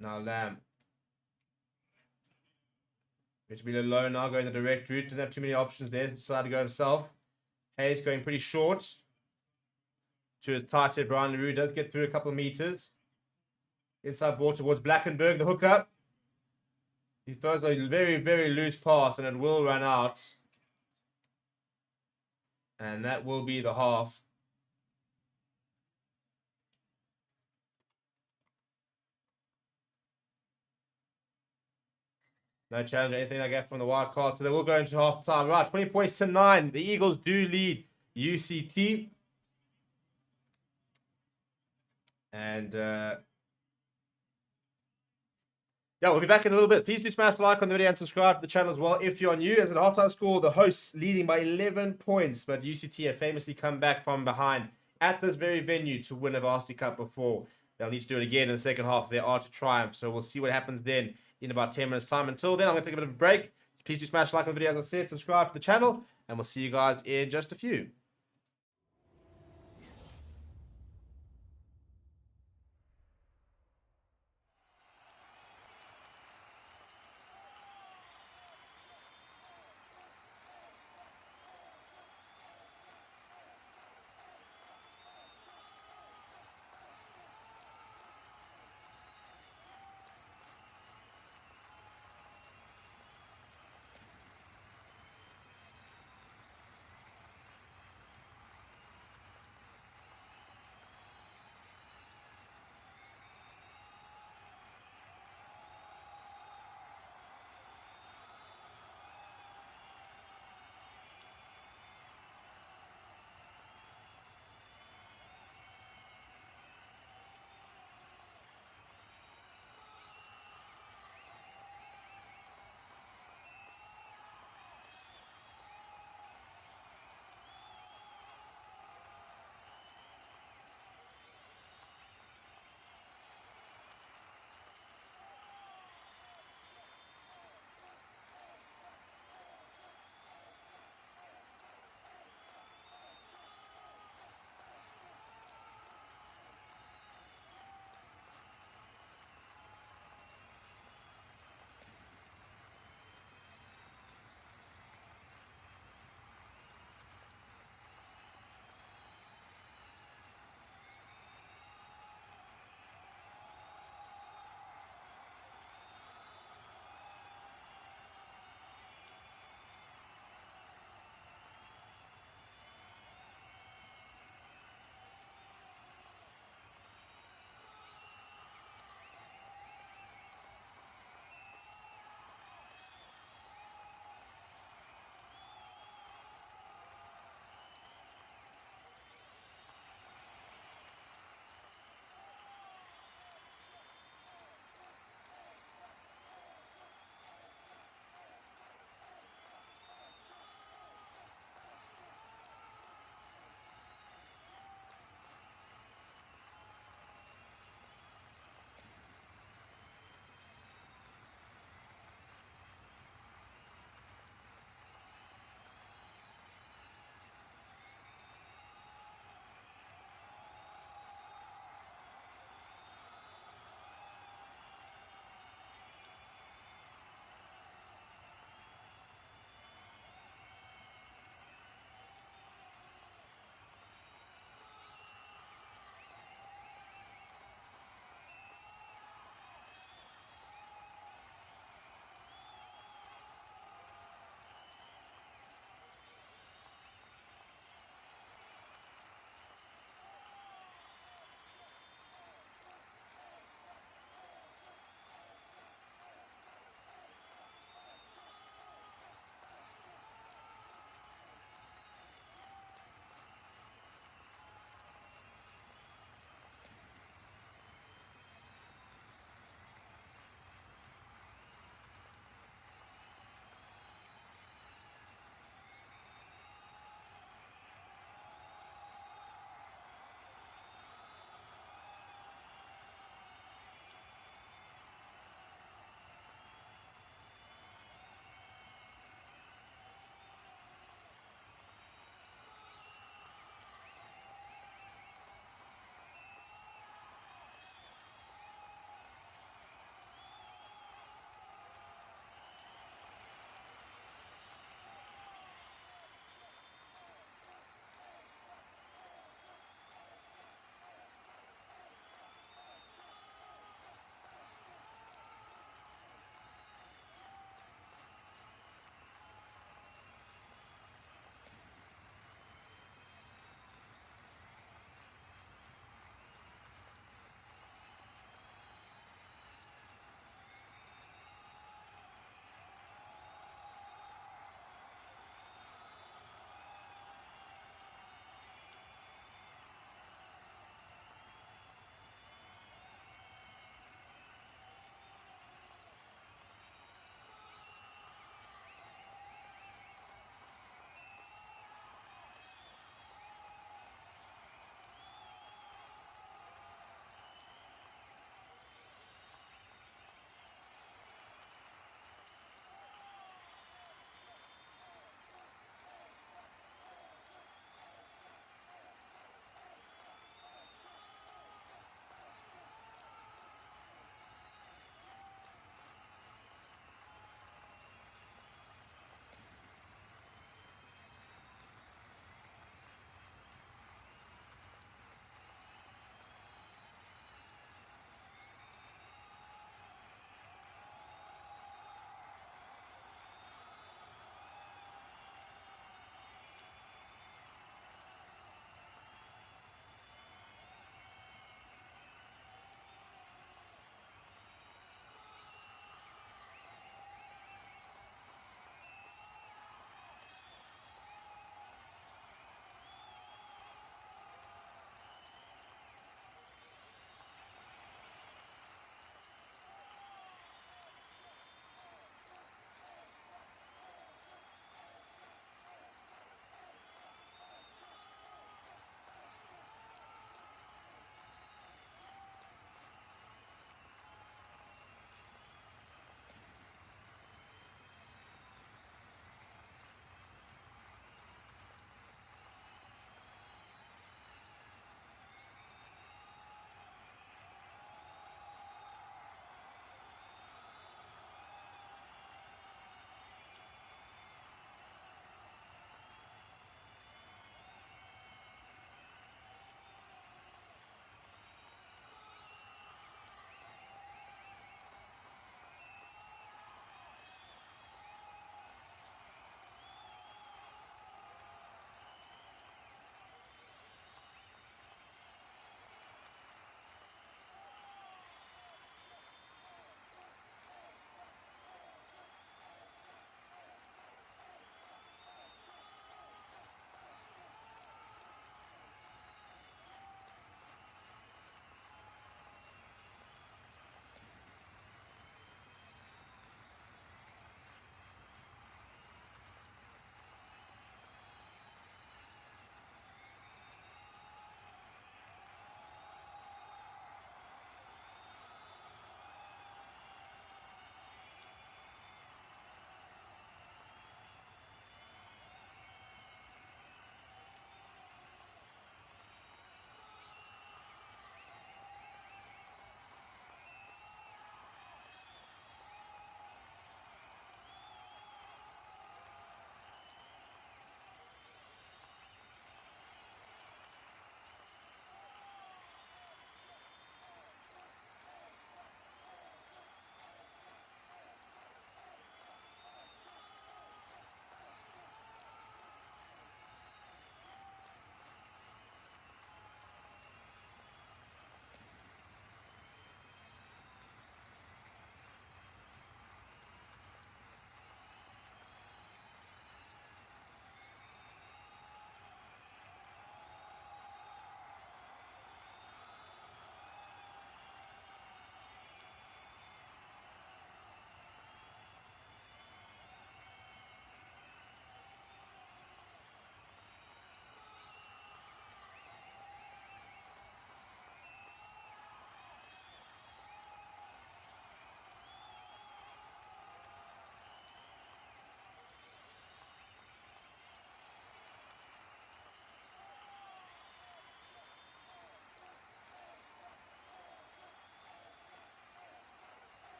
A: Now Lamb. Going to be low now, going the direct route. Doesn't have too many options there. Decided to go himself. Hayes going pretty short. To his tight head, Brian LaRue does get through a couple of meters. Inside ball towards Blackenberg, the hookup. He throws a very, very loose pass and it will run out. And that will be the half. No challenge or anything like that from the wild card. So they will go into half time. Right, 20 points to 9. The Eagles do lead UCT. And yeah, we'll be back in a little bit. Please do smash the like on the video and subscribe to the channel as well if you're new. As an halftime score, the hosts leading by 11 points. But UCT have famously come back from behind at this very venue to win a Varsity Cup before. They'll need to do it again in the second half if they are to triumph. So we'll see what happens then in about 10 minutes time. Until then, I'm going to take a bit of a break. Please do smash like on the video, as I said, subscribe to the channel, and we'll see you guys in just a few.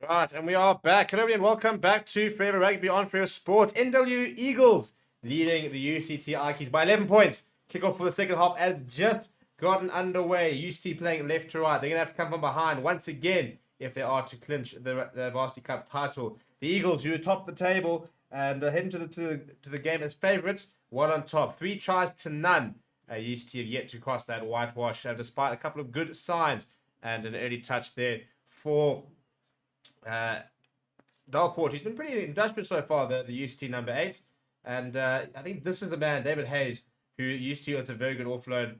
A: Right, and we are back. Hello, and welcome back to Forever Rugby on Forever Sports. NWU Eagles leading the UCT Ikeys by 11 points. Kickoff for the second half has just gotten underway. UCT playing left to right. They're going to have to come from behind once again if they are to clinch the Varsity Cup title. The Eagles, who are top the table and are heading to the game as favourites, one on top. 3 tries to none. UCT have yet to cross that whitewash, despite a couple of good signs and an early touch there for Dalport. He's been pretty industrious so far, the UCT number 8. And I think this is the man, David Hayes, who UCT has a very good offload.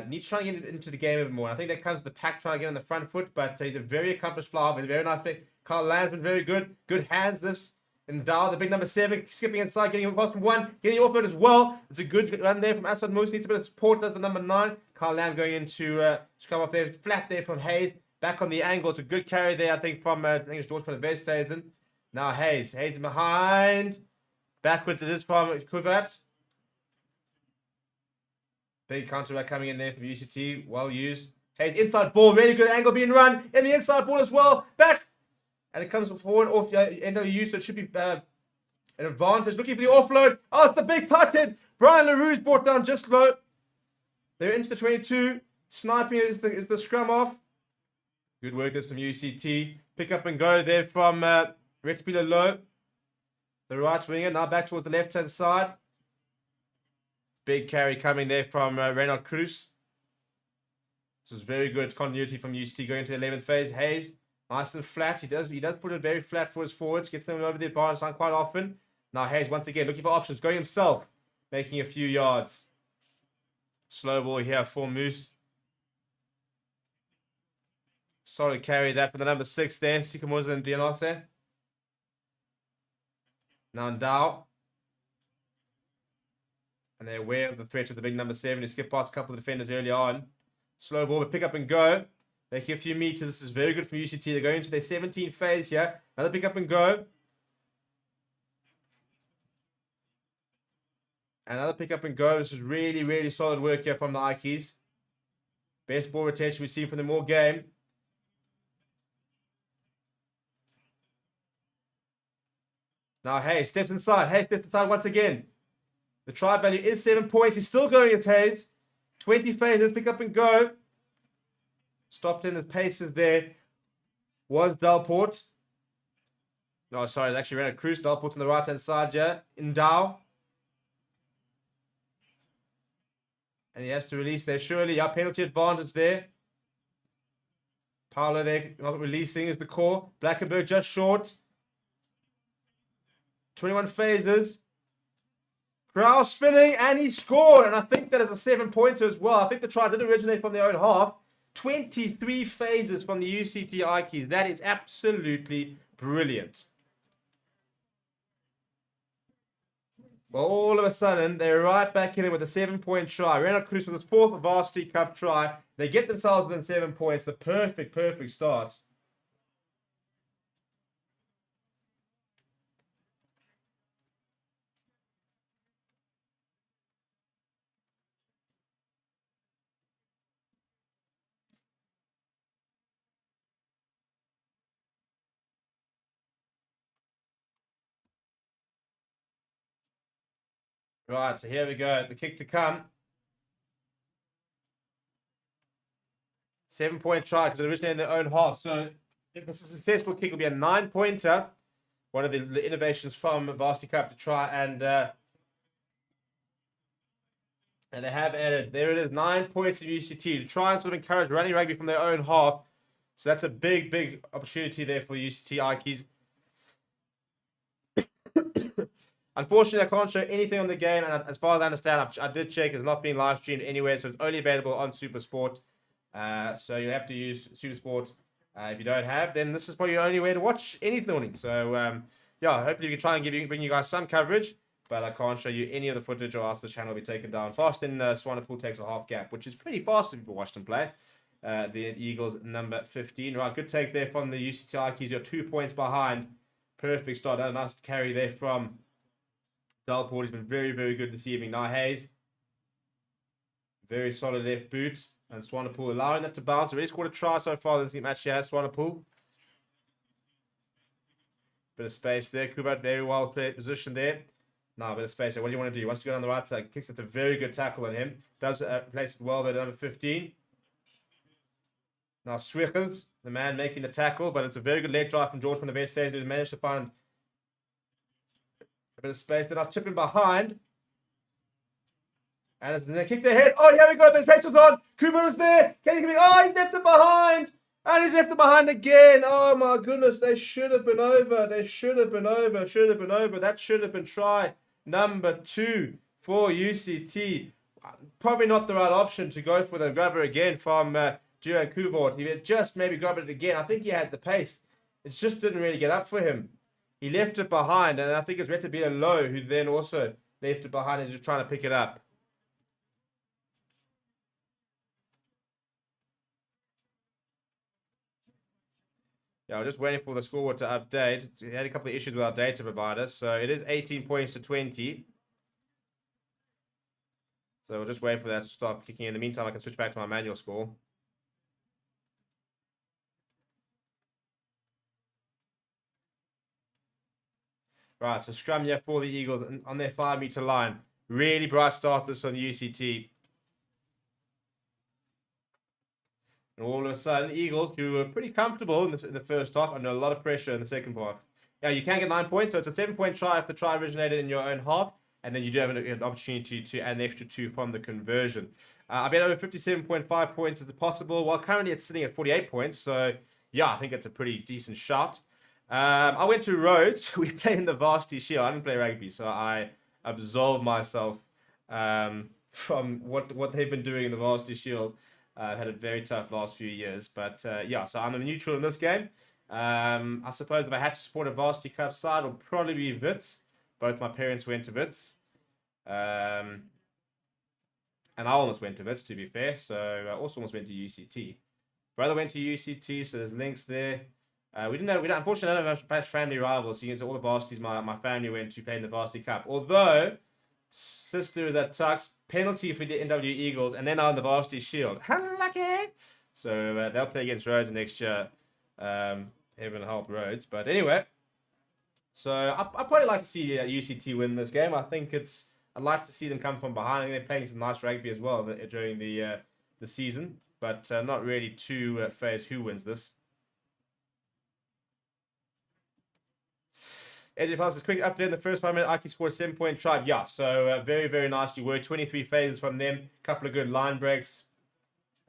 A: Needs to try and get into the game a bit more. I think that comes with the pack trying to get on the front foot, but he's a very accomplished flyer with a very nice play. Carl Lamb's been very good. Good hands this. And Dow, the big number 7, skipping inside, getting past 1, getting offload as well. It's a good run there from Assad Moose. Needs a bit of support, does the number 9. Carl Lamb going into scrum up there, flat there from Hayes. Back on the angle. It's a good carry there, I think, from I think it's George van der Westhuizen. Now Hayes. Hayes behind. Backwards it is from Kuvat. Big counter back coming in there from UCT. Well used. Hayes inside ball. Really good angle being run. In the inside ball as well. Back. And it comes forward off NWU, so it should be an advantage. Looking for the offload. Oh, it's the big tight head. Brian LaRue's brought down just low. They're into the 22. Sniping is the scrum off. Good work this from UCT. Pick up and go there from Retapila Low. The right winger. Now back towards the left-hand side. Big carry coming there from Reynald Cruz. This is very good continuity from UCT going into the 11th phase. Hayes. Nice and flat. He does put it very flat for his forwards. Gets them over the advantage line quite often. Now Hayes once again looking for options. Going himself. Making a few yards. Slow ball here for Moose. Solid carry that for the number 6 there. Sikamoza and Dionose. Now Dow. And they're aware of the threat of the big number 7. He skipped past a couple of defenders early on. Slow ball, but pick up and go. Making a few meters. This is very good from UCT. They're going into their 17th phase here. Another pick up and go. Another pick up and go. This is really, really solid work here from the Ikeys. Best ball retention we've seen from them all game. Now Hayes steps inside. Hayes steps inside once again. The try value is 7 points. He's still going as Hayes. 20 phases. Pick up and go. Stopped in his paces there. Was Dalport. Oh, sorry. It actually ran a Cruz. Dalport on the right-hand side here. Dow. And he has to release there. Surely, yeah, penalty advantage there. Paolo there, not releasing is the call. Blackenberg just short. 21 phases. Krause spinning, and he scored. And I think that is a 7-pointer as well. I think the try did originate from their own half. 23 phases from the UCT Ikeys. That is absolutely brilliant. Well, all of a sudden, they're right back in it with a 7-point try. Reynald Cruz with his 4th Varsity Cup try. They get themselves within 7 points. The perfect start. Right, so here we go. The kick to come. 7-point try because it originated in their own half. So if it's a successful kick, it'll be a 9-pointer. One of the innovations from Varsity Cup to try and they have added. There it is, 9 points to UCT to try and sort of encourage running rugby from their own half. So that's a big opportunity there for UCT Ikeys. Unfortunately, I can't show anything on the game, and as far as I understand, I did check, it's not being live streamed anywhere, so it's only available on SuperSport. So you have to use SuperSport. If you don't have, then this is probably your only way to watch anything. So yeah, hopefully we can try and bring you guys some coverage, but I can't show you any of the footage or else the channel will be taken down. Fast in Swanepoel takes a half gap, which is pretty fast if you've watched them play. The Eagles number 15. Right, good take there from the UCT Ikeys. You're 2 points behind. Perfect start. A nice carry there from Dalport. He's been very good this evening. Now Hayes. Very solid left boot. And Swanepoel allowing that to bounce. Already scored a try so far this match here, Swanepoel. Bit of space there. Kubat very well positioned there. Now, a bit of space there. What do you want to do? He wants to go down the right side. Kicks it a very good tackle on him. Does place it well there, number 15. Now, Swickers, the man making the tackle, but it's a very good leg drive from George from the Vestes, who managed to find a bit of space. They're not chipping behind. And it's then kicked ahead. Oh, here we go. The trace was on. Cooper is there. He's left it behind. And he's left it behind again. Oh, my goodness. They should have been over. They should have been over. Should have been over. That should have been try number 2 for UCT. Probably not the right option to go for the grubber again from Duran Kuvort. He had just maybe grabbed it again. I think he had the pace. It just didn't really get up for him. He left it behind. And I think it's Retabila Low who then also left it behind and is just trying to pick it up. Yeah, I was just waiting for the scoreboard to update. We had a couple of issues with our data provider. So it is 18 points to 20. So we'll just wait for that to stop kicking in. In the meantime, I can switch back to my manual score. Right, so scrum here for the Eagles on their 5-meter line. Really bright start this on UCT. And all of a sudden, the Eagles, who were pretty comfortable in the first half, under a lot of pressure in the second part. Yeah, you can get 9 points, so it's a 7-point try if the try originated in your own half, and then you do have an opportunity to add an extra 2 from the conversion. I bet over 57.5 points is possible. Well, currently it's sitting at 48 points, so yeah, I think it's a pretty decent shot. I went to Rhodes. We played in the Varsity Shield. I didn't play rugby, so I absolved myself from what they've been doing in the Varsity Shield. Had a very tough last few years, but yeah, so I'm a neutral in this game. I suppose if I had to support a Varsity Cup side, it would probably be Wits. Both my parents went to Wits. And I almost went to Wits, to be fair, so I also almost went to UCT. Brother went to UCT, so there's links there. Unfortunately, I don't have much family rivals. So all the varsities my family went to play in the Varsity Cup. Although, sister is at Tux, penalty for the NWU Eagles, and then on the Varsity Shield. Unlucky! So they'll play against Rhodes next year. Heaven help Rhodes. But anyway, so I'd probably like to see UCT win this game. I think I'd like to see them come from behind. I think they're playing some nice rugby as well during the season. But not really too phased who wins this. AJ passes quick update in the first 5 minutes. Ikeys scored a 7-point try. Yeah, so very, very nicely worked. 23 phases from them. Couple of good line breaks.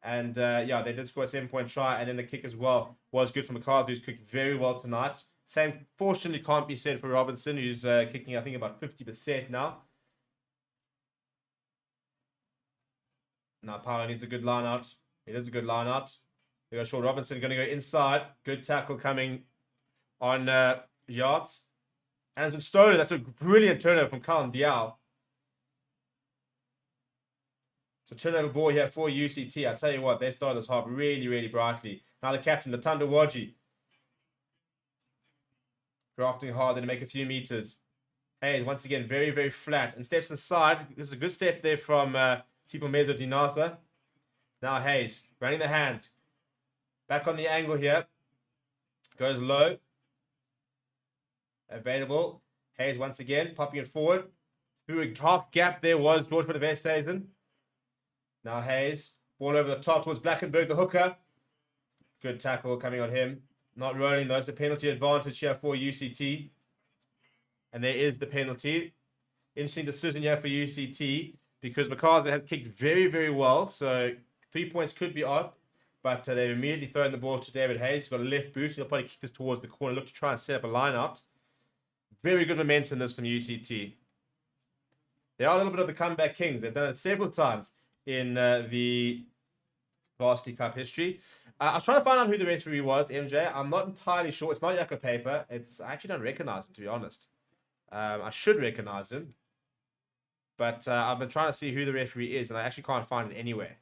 A: And yeah, they did score a 7-point try. And then the kick as well was good from McCarthy, who's kicked very well tonight. Same, fortunately, can't be said for Robinson, who's kicking, I think, about 50% now. Now, Power needs a good line out. He does a good line out. We got Shaw Robinson going to go inside. Good tackle coming on Yards. And it's been stolen. That's a brilliant turnover from Callum Diao. So turnover ball here for UCT. I tell you what, they started this half really, really brightly. Now the captain, Latunda Waji. Drafting hard, then to make a few meters. Hayes, once again, very, very flat. And steps inside. There's a good step there from Tipo Mezo Dinasa. Now Hayes, running the hands. Back on the angle here. Goes low. Available. Hayes once again, popping it forward. Through a half gap there was George Westhuizen. Now Hayes, ball over the top towards Blackenberg, the hooker. Good tackle coming on him. Not rolling though, it's a penalty advantage here for UCT. And there is the penalty. Interesting decision here for UCT because McCarthy has kicked very, very well. So 3 points could be up. But they've immediately thrown the ball to David Hayes. He's got a left boot. He'll probably kick this towards the corner. Look to try and set up a line out. Very good momentum this from UCT. They are a little bit of the comeback kings. They've done it several times in the Varsity Cup history. I was trying to find out who the referee was, MJ. I'm not entirely sure. It's not Jaco Paper. I actually don't recognize him, to be honest. I should recognize him. But I've been trying to see who the referee is, and I actually can't find it anywhere.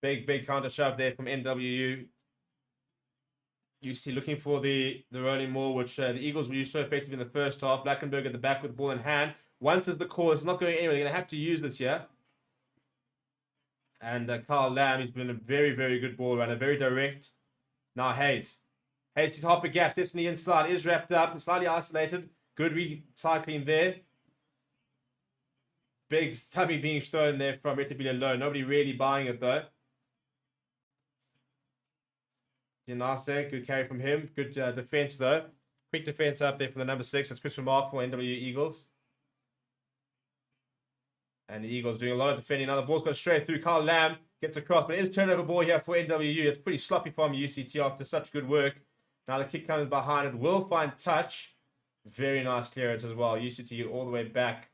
A: Big counter shove there from NWU. UCT looking for the rolling maul, which the Eagles were used so effectively in the first half. Blackenberg at the back with the ball in hand. Once is the call, it's not going anywhere. They're going to have to use this here. And Carl Lamb, he's been a very, very good ball runner, very direct. Now Hayes. Hayes is half a gap, steps on the inside, is wrapped up, slightly isolated. Good recycling there. Big tummy being thrown there from Retabile low. Nobody really buying it though. Dinase, good carry from him. Good defense though. Quick defense up there from the number 6. That's Chris Remark for NWU Eagles. And the Eagles doing a lot of defending. Now the ball's gone straight through. Carl Lamb gets across, but it is turnover ball here for NWU. It's pretty sloppy from UCT after such good work. Now the kick comes behind it. Will find touch. Very nice clearance as well. UCT all the way back.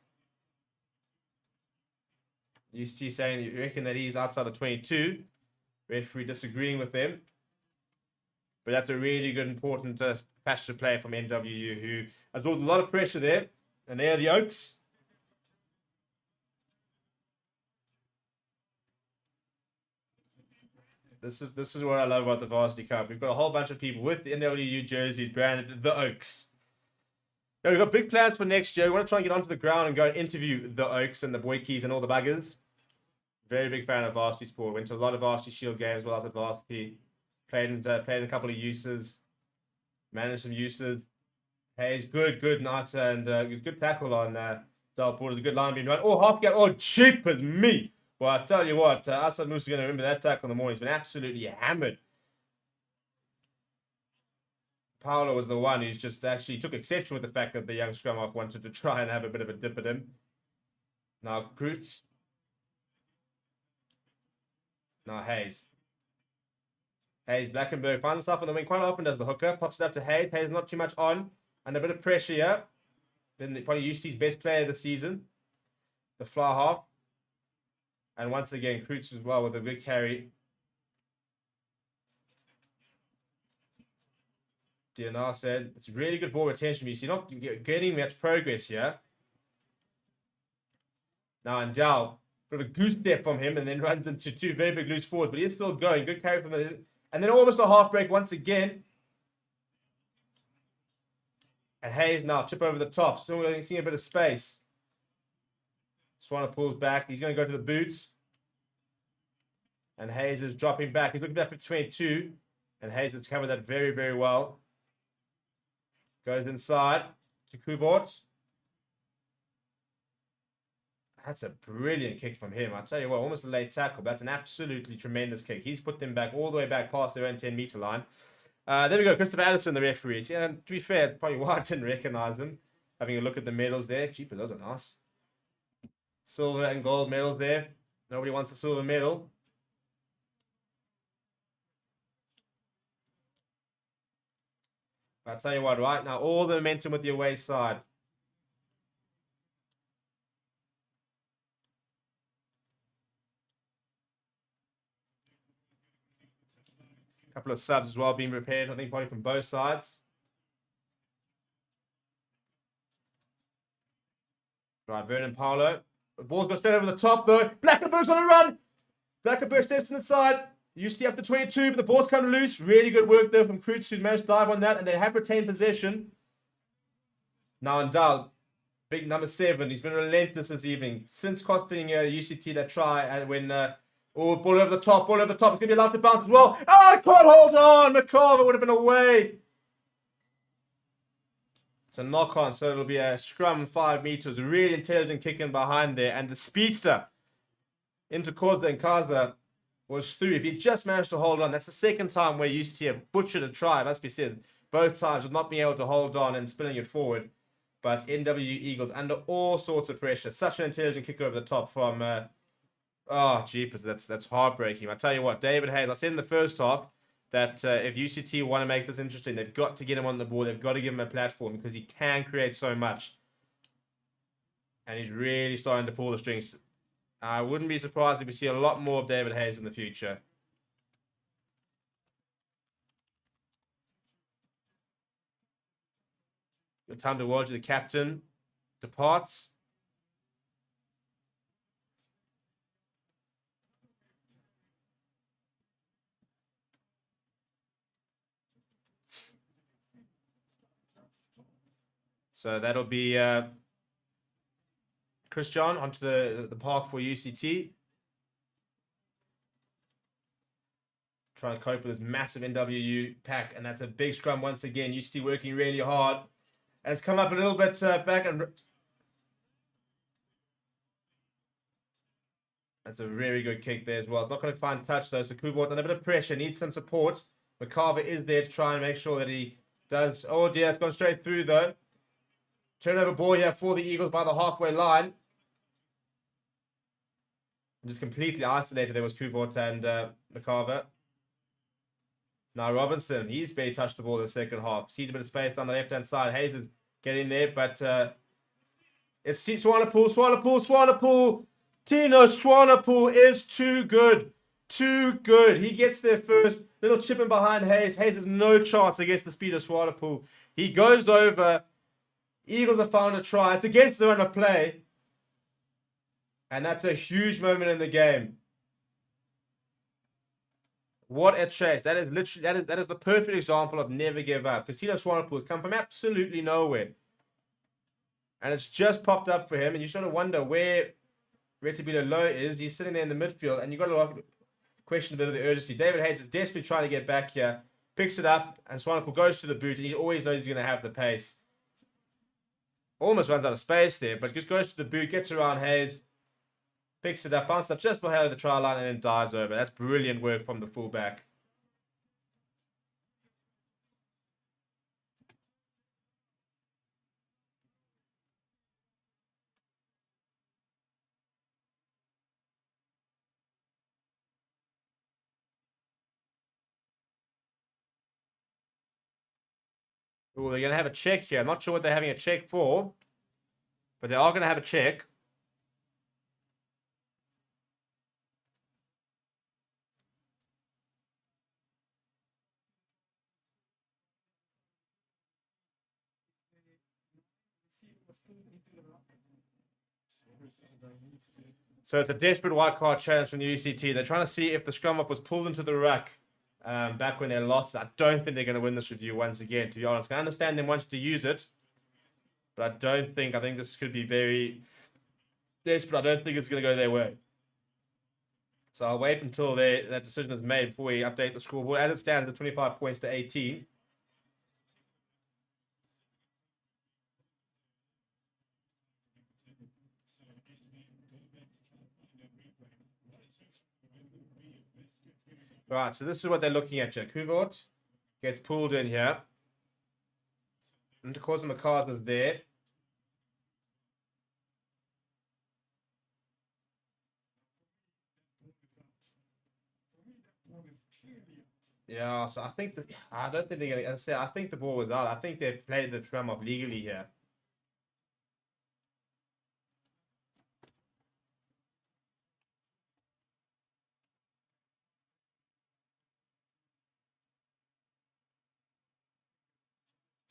A: UCT saying you reckon that he's outside the 22. Referee disagreeing with them. But that's a really good, important passage to play from NWU, who absorbed a lot of pressure there. And there are the Oaks. This is what I love about the Varsity Cup. We've got a whole bunch of people with the NWU jerseys branded the Oaks. Now, we've got big plans for next year. We want to try and get onto the ground and go and interview the Oaks and the Ikeys and all the buggers. Very big fan of Varsity sport. Went to a lot of Varsity Shield games while I was at Varsity. Played in a couple of uses. Managed some uses. Hayes, good, nice, and good tackle on Dal Porter's a good line being run. Oh, half gap. Oh, cheap as me. Well, I tell you what, Asad Musa is going to remember that tackle in the morning. He's been absolutely hammered. Paolo was the one who's just actually took exception with the fact that the young scrum half wanted to try and have a bit of a dip at him. Now, Krutz. Now, Hayes. Hayes, Blackenberg finds himself on the wing. Quite often does the hooker. Pops it up to Hayes. Hayes not too much on. And a bit of pressure here. Been probably UCT's best player this season. The fly half. And once again, Krutz as well with a good carry. DNR said, it's really good ball retention. You see, not getting much progress here. Now, Andal, bit of a goose step from him and then runs into 2 very big loose forwards, but he is still going. Good carry from the... And then almost a half break once again. And Hayes now, chip over the top. Still seeing a bit of space. Swanner pulls back. He's going to go to the boots. And Hayes is dropping back. He's looking back for 22. And Hayes has covered that very, very well. Goes inside to Kuvort. That's a brilliant kick from him. I tell you what, almost a late tackle. But that's an absolutely tremendous kick. He's put them back all the way back past their own 10-meter line. There we go. Christopher Allison, the referee. Yeah, to be fair, probably why I didn't recognize him. Having a look at the medals there. Jeepers, those are nice. Silver and gold medals there. Nobody wants a silver medal. I'll tell you what, right now, all the momentum with the away side. A couple of subs as well being prepared, I think probably from both sides. Right, Vernon Paolo. The ball's got straight over the top though. Blackenberg's on a run. Blackenberg steps inside. UCT up to 22, but the ball's come loose. Really good work there from Krutz, who's managed to dive on that, and they have retained possession. Now Ndal, big number 7. He's been relentless this evening. Since costing UCT that try when... oh, ball over the top, ball over the top. It's going to be allowed to bounce as well. Oh, I can't hold on. McCarver would have been away. It's a knock on, so it'll be a scrum 5 meters. A really intelligent kick in behind there. And the speedster into Kozda and Kaza was through. If he just managed to hold on, that's the second time where UCT have butchered a try, must be said. Both times with not being able to hold on and spilling it forward. But NWU Eagles under all sorts of pressure. Such an intelligent kick over the top from... oh, jeepers, that's heartbreaking. I tell you what, David Hayes, I said in the first half that if UCT want to make this interesting, they've got to get him on the board. They've got to give him a platform because he can create so much. And he's really starting to pull the strings. I wouldn't be surprised if we see a lot more of David Hayes in the future. Good time to watch the captain departs. So that'll be Chris John onto the park for UCT. Trying to cope with this massive NWU pack, and that's a big scrum once again. UCT working really hard, and it's come up a little bit back, and that's a very good kick there as well. It's not going to find touch though, so Kubot under a bit of pressure, needs some support. McCarver is there to try and make sure that he does. Oh dear, it's gone straight through though. Turnover ball here for the Eagles by the halfway line. Just completely isolated there was Kubot and McCarver. Now Robinson, he's barely touched the ball in the second half. Sees a bit of space down the left-hand side. Hayes is getting there, but it's Swanepoel. Tino Swanepoel is too good. Too good. He gets there first. Little chip in behind Hayes. Hayes has no chance against the speed of Swanepoel. He goes over. Eagles have found a try. It's against the run of play. And that's a huge moment in the game. What a chase. That is literally that is the perfect example of never give up. Because Tino Swanepoel has come from absolutely nowhere. And it's just popped up for him. And you sort of wonder where Retibilo Low is. He's sitting there in the midfield. And you've got to question a bit of the urgency. David Hayes is desperately trying to get back here. Picks it up. And Swanepoel goes to the boot. And he always knows he's going to have the pace. Almost runs out of space there. But just goes to the boot. Gets around Hayes. Picks it up, bounces up just behind the try line, and then dives over. That's brilliant work from the fullback. Oh, they're going to have a check here. I'm not sure what they're having a check for, but they are going to have a check. So it's a desperate white card challenge from the UCT. They're trying to see if the scrum up was pulled into the ruck back when they lost. I don't think they're going to win this review once again, to be honest. I understand them wanting to use it, but I don't think. I think this could be very desperate. I don't think it's going to go their way. So I'll wait until that decision is made before we update the scoreboard. As it stands, it's 25 points to 18. Right, so this is what they're looking at here. Kuvort gets pulled in here. And of course, McCarthy's there. Yeah, so I don't think they're going to. I think the ball was out. I think they played the scrum off legally here.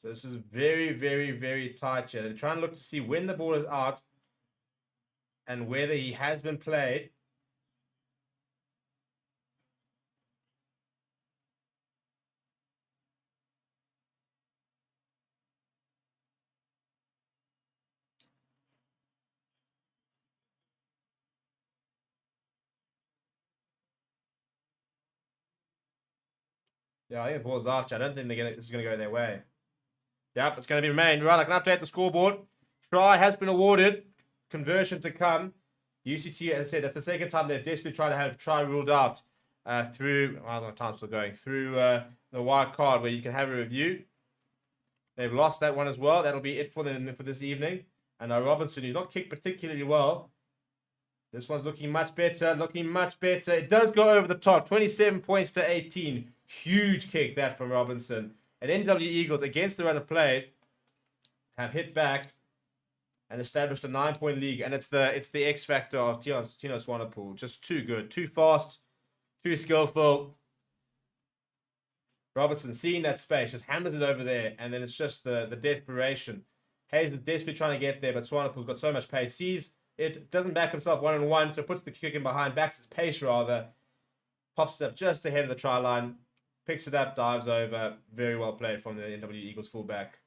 A: So this is very, very, very tight here. They're trying to look to see when the ball is out and whether he has been played. Yeah, I think the ball's out. I don't think this is going to go their way. Yep, it's going to be remained. Right, I can update the scoreboard. Try has been awarded. Conversion to come. UCT, as I said, that's the second time they've desperately tried to have try ruled out through, I don't know, time's still going, through the wild card where you can have a review. They've lost that one as well. That'll be it for them for this evening. And Robinson, who's not kicked particularly well. This one's looking much better, It does go over the top. 27 points to 18. Huge kick that from Robinson. And NWU Eagles, against the run of play, have hit back and established a 9-point lead. And it's the X factor of Tino Swanepoel. Just too good, too fast, too skillful. Robertson seeing that space, just hammers it over there. And then it's just the desperation. Hayes is desperately trying to get there, but Swanepoel's got so much pace. Sees it, doesn't back himself one-on-one, so puts the kick in behind, backs his pace rather. Pops it up just ahead of the try line. Picks it up, dives over. Very well played from the NWU Eagles fullback.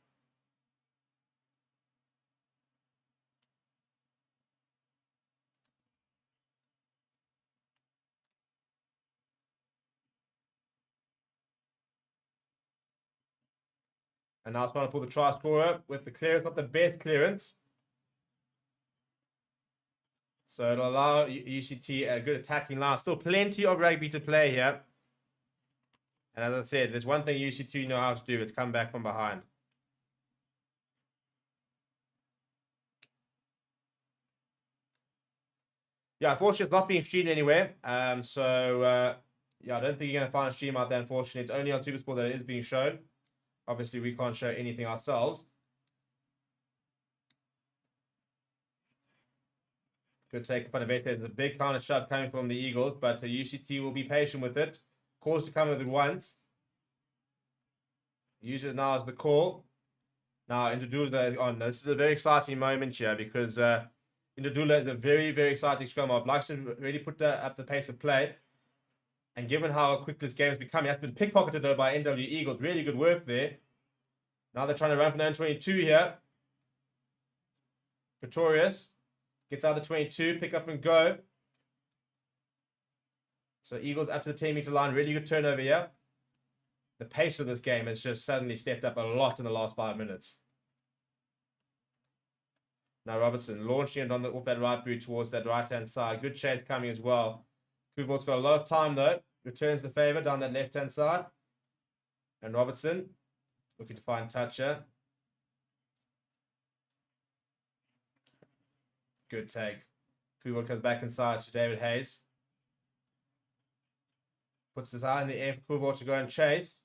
A: And now it's trying to pull the try scorer with the clearance, not the best clearance. So it'll allow UCT a good attacking line. Still plenty of rugby to play here. And as I said, there's one thing UCT know how to do. It's come back from behind. Yeah, unfortunately, it's not being streamed anywhere. Yeah, I don't think you're going to find a stream out there, unfortunately. It's only on Supersport that it is being shown. Obviously, we can't show anything ourselves. Good take upon Invest. There's a big counter shot coming from the Eagles, but UCT will be patient with it. Calls to come with it once. Use it now as the call. Now, Ndudula on. This is a very exciting moment here because Ndudula is a very, very exciting scrum half. Likes to really put up the pace of play. And given how quick this game has become, he has been pickpocketed though by NWU Eagles. Really good work there. Now they're trying to run from the 22 here. Pretorius gets out of the 22, pick up and go. So Eagles up to the 10-meter line. Really good turnover here. The pace of this game has just suddenly stepped up a lot in the last 5 minutes. Now Robertson launching it off that right boot towards that right-hand side. Good chase coming as well. Kubolt's got a lot of time though. Returns the favor down that left-hand side. And Robertson looking to find toucher. Good take. Kubolt comes back inside to David Hayes. Puts his eye in the air for Kubolt to go and chase.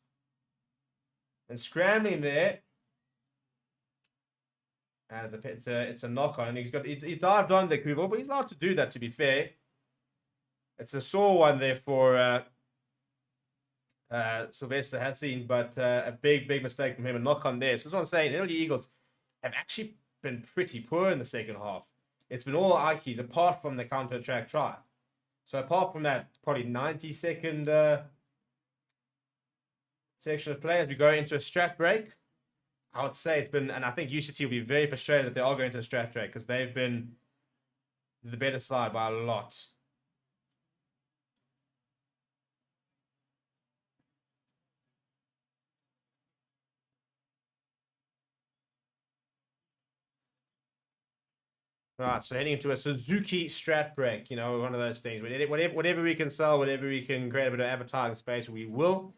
A: And scrambling there. And it's a knock on. And he dived on there, Kubolt, but he's allowed to do that, to be fair. It's a sore one there for Sylvester has seen, but a big mistake from him. A knock on there. So that's what I'm saying. The NWU Eagles have actually been pretty poor in the second half. It's been all Ikeys apart from the counter-attack try. So apart from that, probably 90-second section of play as we go into a strat break, I would say it's been, and I think UCT will be very frustrated that they are going to a strat break because they've been the better side by a lot. Right, so heading into a Suzuki strat break, you know, one of those things. Whatever we can sell, whatever we can create a bit of advertising space, we will.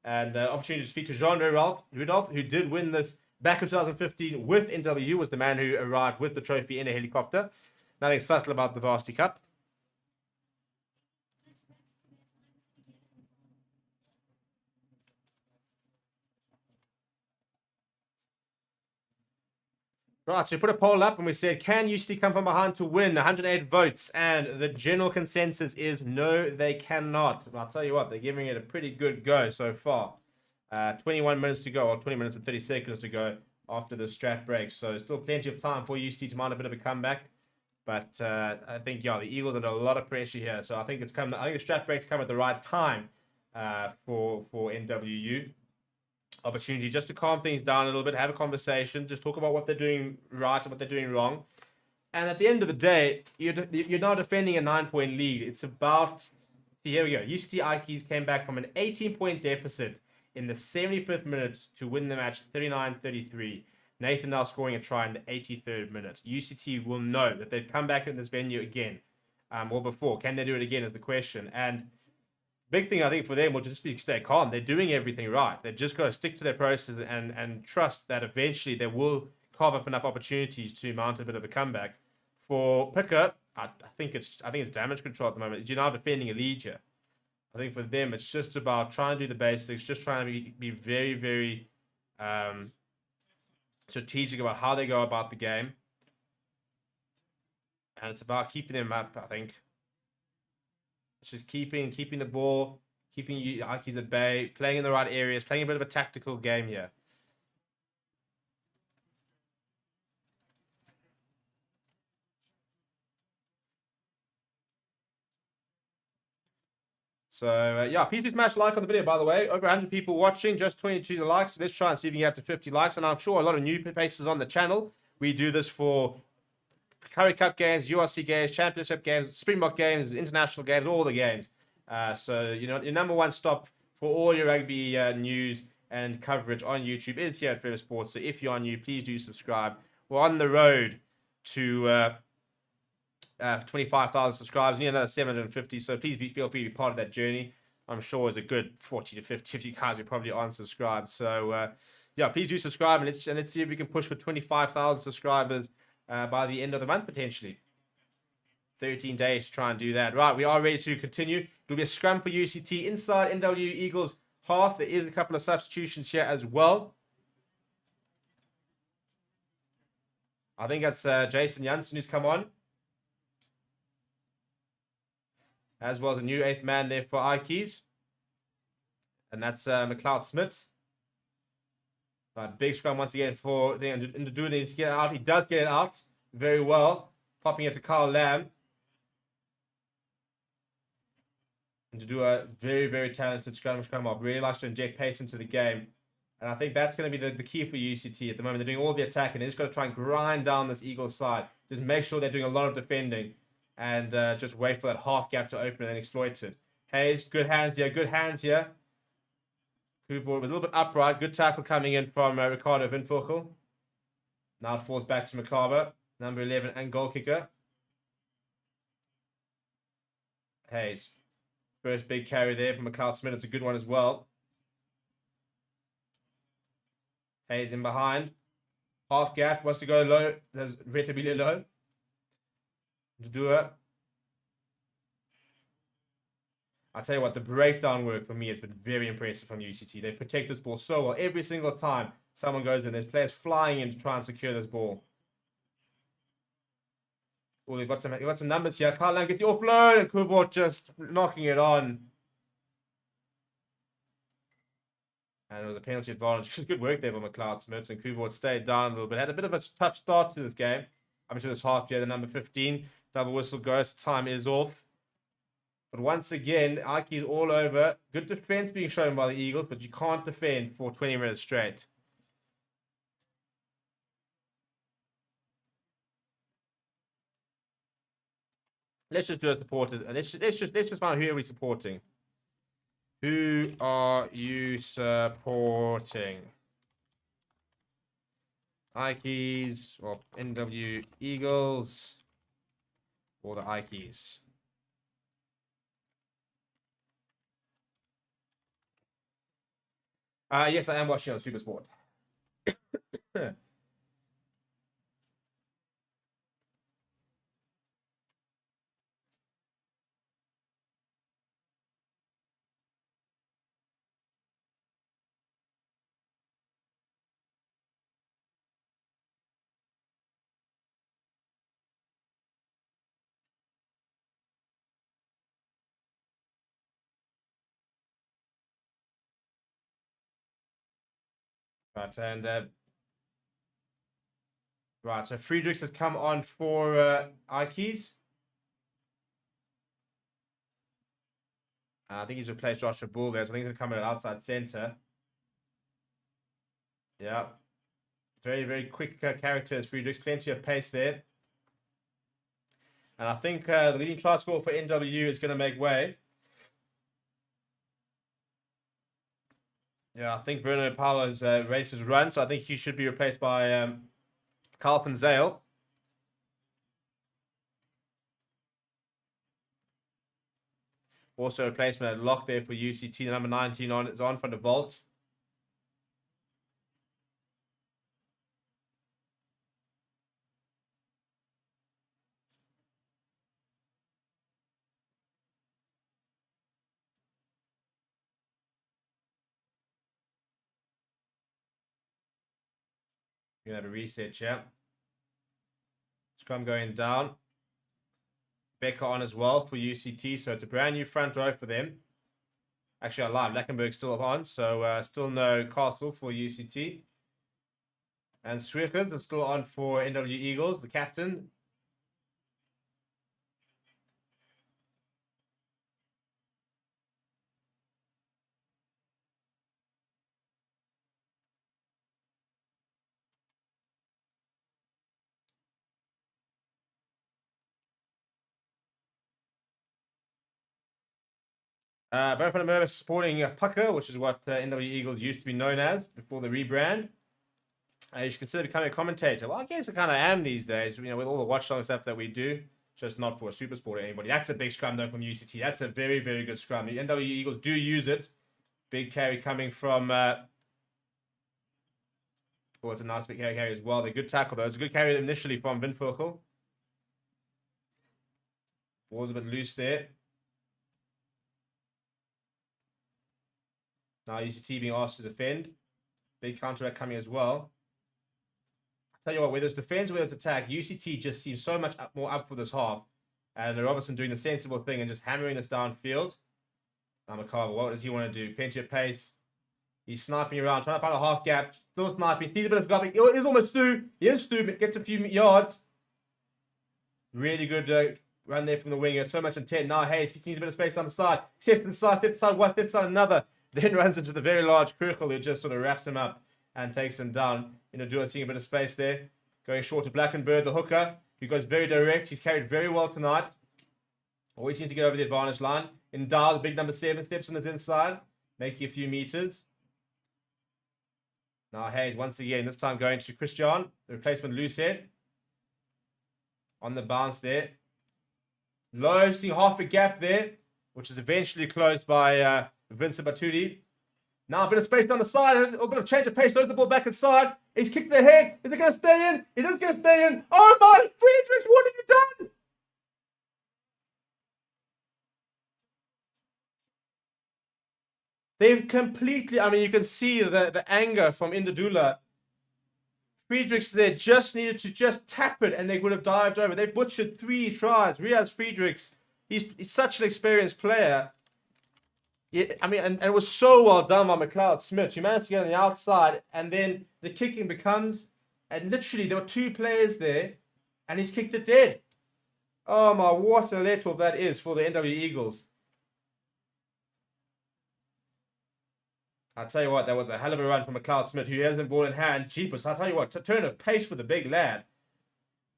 A: And opportunity to speak to Jean Rudolph, who did win this back in 2015 with NWU, was the man who arrived with the trophy in a helicopter. Nothing subtle about the Varsity Cup. Right, so we put a poll up and we said, can UCT come from behind to win? 108 votes. And the general consensus is no, they cannot. I'll tell you what, they're giving it a pretty good go so far. 21 minutes to go, or 20 minutes and 30 seconds to go after the strat break. So still plenty of time for UCT to mount a bit of a comeback. But I think, yeah, the Eagles under a lot of pressure here. So I think the strat breaks come at the right time for NWU. Opportunity just to calm things down a little bit, have a conversation, just talk about what they're doing right and what they're doing wrong. And at the end of the day, you're not defending a 9-point lead. It's about, here we go. UCT Ikeys came back from an 18-point deficit in the 75th minute to win the match 39-33. Nathan now scoring a try in the 83rd minute. UCT will know that they've come back in this venue again, or before. Can they do it again is the question. And big thing, I think, for them will just be stay calm. They're doing everything right. They've just got to stick to their process and trust that eventually they will carve up enough opportunities to mount a bit of a comeback. For Picker, I think it's damage control at the moment. You're now defending a lead here. I think for them, it's just about trying to do the basics, just trying to be very, very strategic about how they go about the game. And it's about keeping them up, I think. It's just keeping the ball, keeping Ikeys at bay, playing in the right areas, playing a bit of a tactical game here. So, yeah, please do smash like on the video, by the way. Over 100 people watching, just 22 likes. Let's try and see if we can get up to 50 likes. And I'm sure a lot of new faces on the channel. We do this for Curry Cup games, URC games, Championship games, Springbok games, international games, all the games. So, you know, your number one stop for all your rugby news and coverage on YouTube is here at Forever Sports. So if you are new, please do subscribe. We're on the road to 25,000 subscribers. We need another 750. So please feel free to be part of that journey. I'm sure there's a good 40 to 50 of you guys who probably aren't subscribed. So yeah, please do subscribe, and let's see if we can push for 25,000 subscribers by the end of the month potentially. 13 days to try and do that. Right, we are ready to continue. It'll be a scrum for UCT inside NWU Eagles half. There is a couple of substitutions here as well. I think that's Jason Janssen who's come on, as well as a new 8th man there for Ikeys. And that's McLeod Smith. But big scrum once again for the Ndudua needs to get it out. He does get it out very well. Popping it to Carl Lamb. Ndudua, very, very talented scrum off. Really likes to inject pace into the game. And I think that's going to be the key for UCT at the moment. They're doing all the attacking. They're just got to try and grind down this Eagles side. Just make sure they're doing a lot of defending. And just wait for that half gap to open and then exploit it. Hayes, good hands here. Good hands here. Kuvor was a little bit upright. Good tackle coming in from Ricardo Vinfurkel. Now it falls back to McCarver. Number 11 and goal kicker. Hayes. First big carry there from McLeod Smith. It's a good one as well. Hayes in behind. Half gap. Wants to go low. There's Retabile low. Ndudua. I'll tell you what, the breakdown work for me has been very impressive from UCT. They protect this ball so well. Every single time someone goes in, there's players flying in to try and secure this ball. Oh, they've got some numbers here. Carl Lamb gets the offload, and Kuvor just knocking it on. And it was a penalty advantage. Good work there by McLeod Smith, and Kuvor stayed down a little bit. Had a bit of a tough start to this game. Up to this half here, the number 15. Double whistle goes. Time is off. But once again, Ikeys all over. Good defense being shown by the Eagles, but you can't defend for 20 minutes straight. Let's just do a supporters. Let's just find out who are we supporting. Who are you supporting? Ikeys or NWU Eagles or the Ikeys? Yes, I am watching on Supersport. Right, and right, so Friedrichs has come on for Ikeys. I think he's replaced Joshua Bull there, so I think he's going to come in at outside centre. Yeah. Very, very quick characters, Friedrichs. Plenty of pace there. And I think the leading try scorer for NWU is going to make way. Yeah, I think Bruno Paolo's race has run, so I think he should be replaced by Carl Zale. Also a replacement at lock there for UCT. The number 19 is on for the vault. We're going to have a reset, yeah. Scrum going down. Becker on as well for UCT, so it's a brand new front row for them. Actually, alive. Lackenberg's still on, so still no Castle for UCT. And Swickers is still on for NWU Eagles, the captain. Both of them supporting Pucker, which is what NWU Eagles used to be known as before the rebrand. You should consider becoming a commentator. Well, I guess I kind of am these days, with all the watchalong stuff that we do. Just not for a super sport or anybody. That's a big scrum, though, from UCT. That's a very, very good scrum. The NWU Eagles do use it. Big carry coming from... well, it's a nice big carry as well. They're good tackle, though. It's a good carry initially from Vin Furkel. Ball's a bit loose there. Now UCT being asked to defend. Big counter coming as well. I'll tell you what, whether it's defense or whether it's attack, UCT just seems so much more up for this half. And Robertson doing the sensible thing and just hammering this downfield. Now McCarver, what does he want to do? Pinch your pace. He's sniping around, trying to find a half gap. Still sniping. Sees a bit of gap. He's almost through. He is through, but gets a few yards. Really good run there from the wing. So much intent. Now Hayes, he sees a bit of space down the side. Steps inside one, steps inside another. Then runs into the very large Kirkle who just sort of wraps him up and takes him down. Ndula seeing a bit of space there. Going short to Blackenberg, the hooker, who goes very direct. He's carried very well tonight. Always seems to get over the advantage line. Ndala, the big number 7, steps on his inside, making a few meters. Now Hayes, once again, this time going to Christian, the replacement loosehead. On the bounce there. Low, seeing half a gap there, which is eventually closed by Vincent Batuti. Now a bit of space down the side, a little bit of change of pace, throws the ball back inside. He's kicked ahead. Is it going to stay in? It is going to stay in. Oh my, Friedrichs, what have you done? They've completely, you can see the anger from Ndula. Friedrichs there just needed to just tap it and they would have dived over. They butchered 3 tries. Riaz Friedrichs, he's such an experienced player. Yeah, and it was so well done by McLeod Smith. He managed to get on the outside and then the kicking becomes, and literally there were 2 players there and he's kicked it dead. Oh my, what a let off that is for the NWU Eagles. I'll tell you what, that was a hell of a run from McLeod Smith, who has the ball in hand. Jeepers, I'll tell you what, turn of pace for the big lad.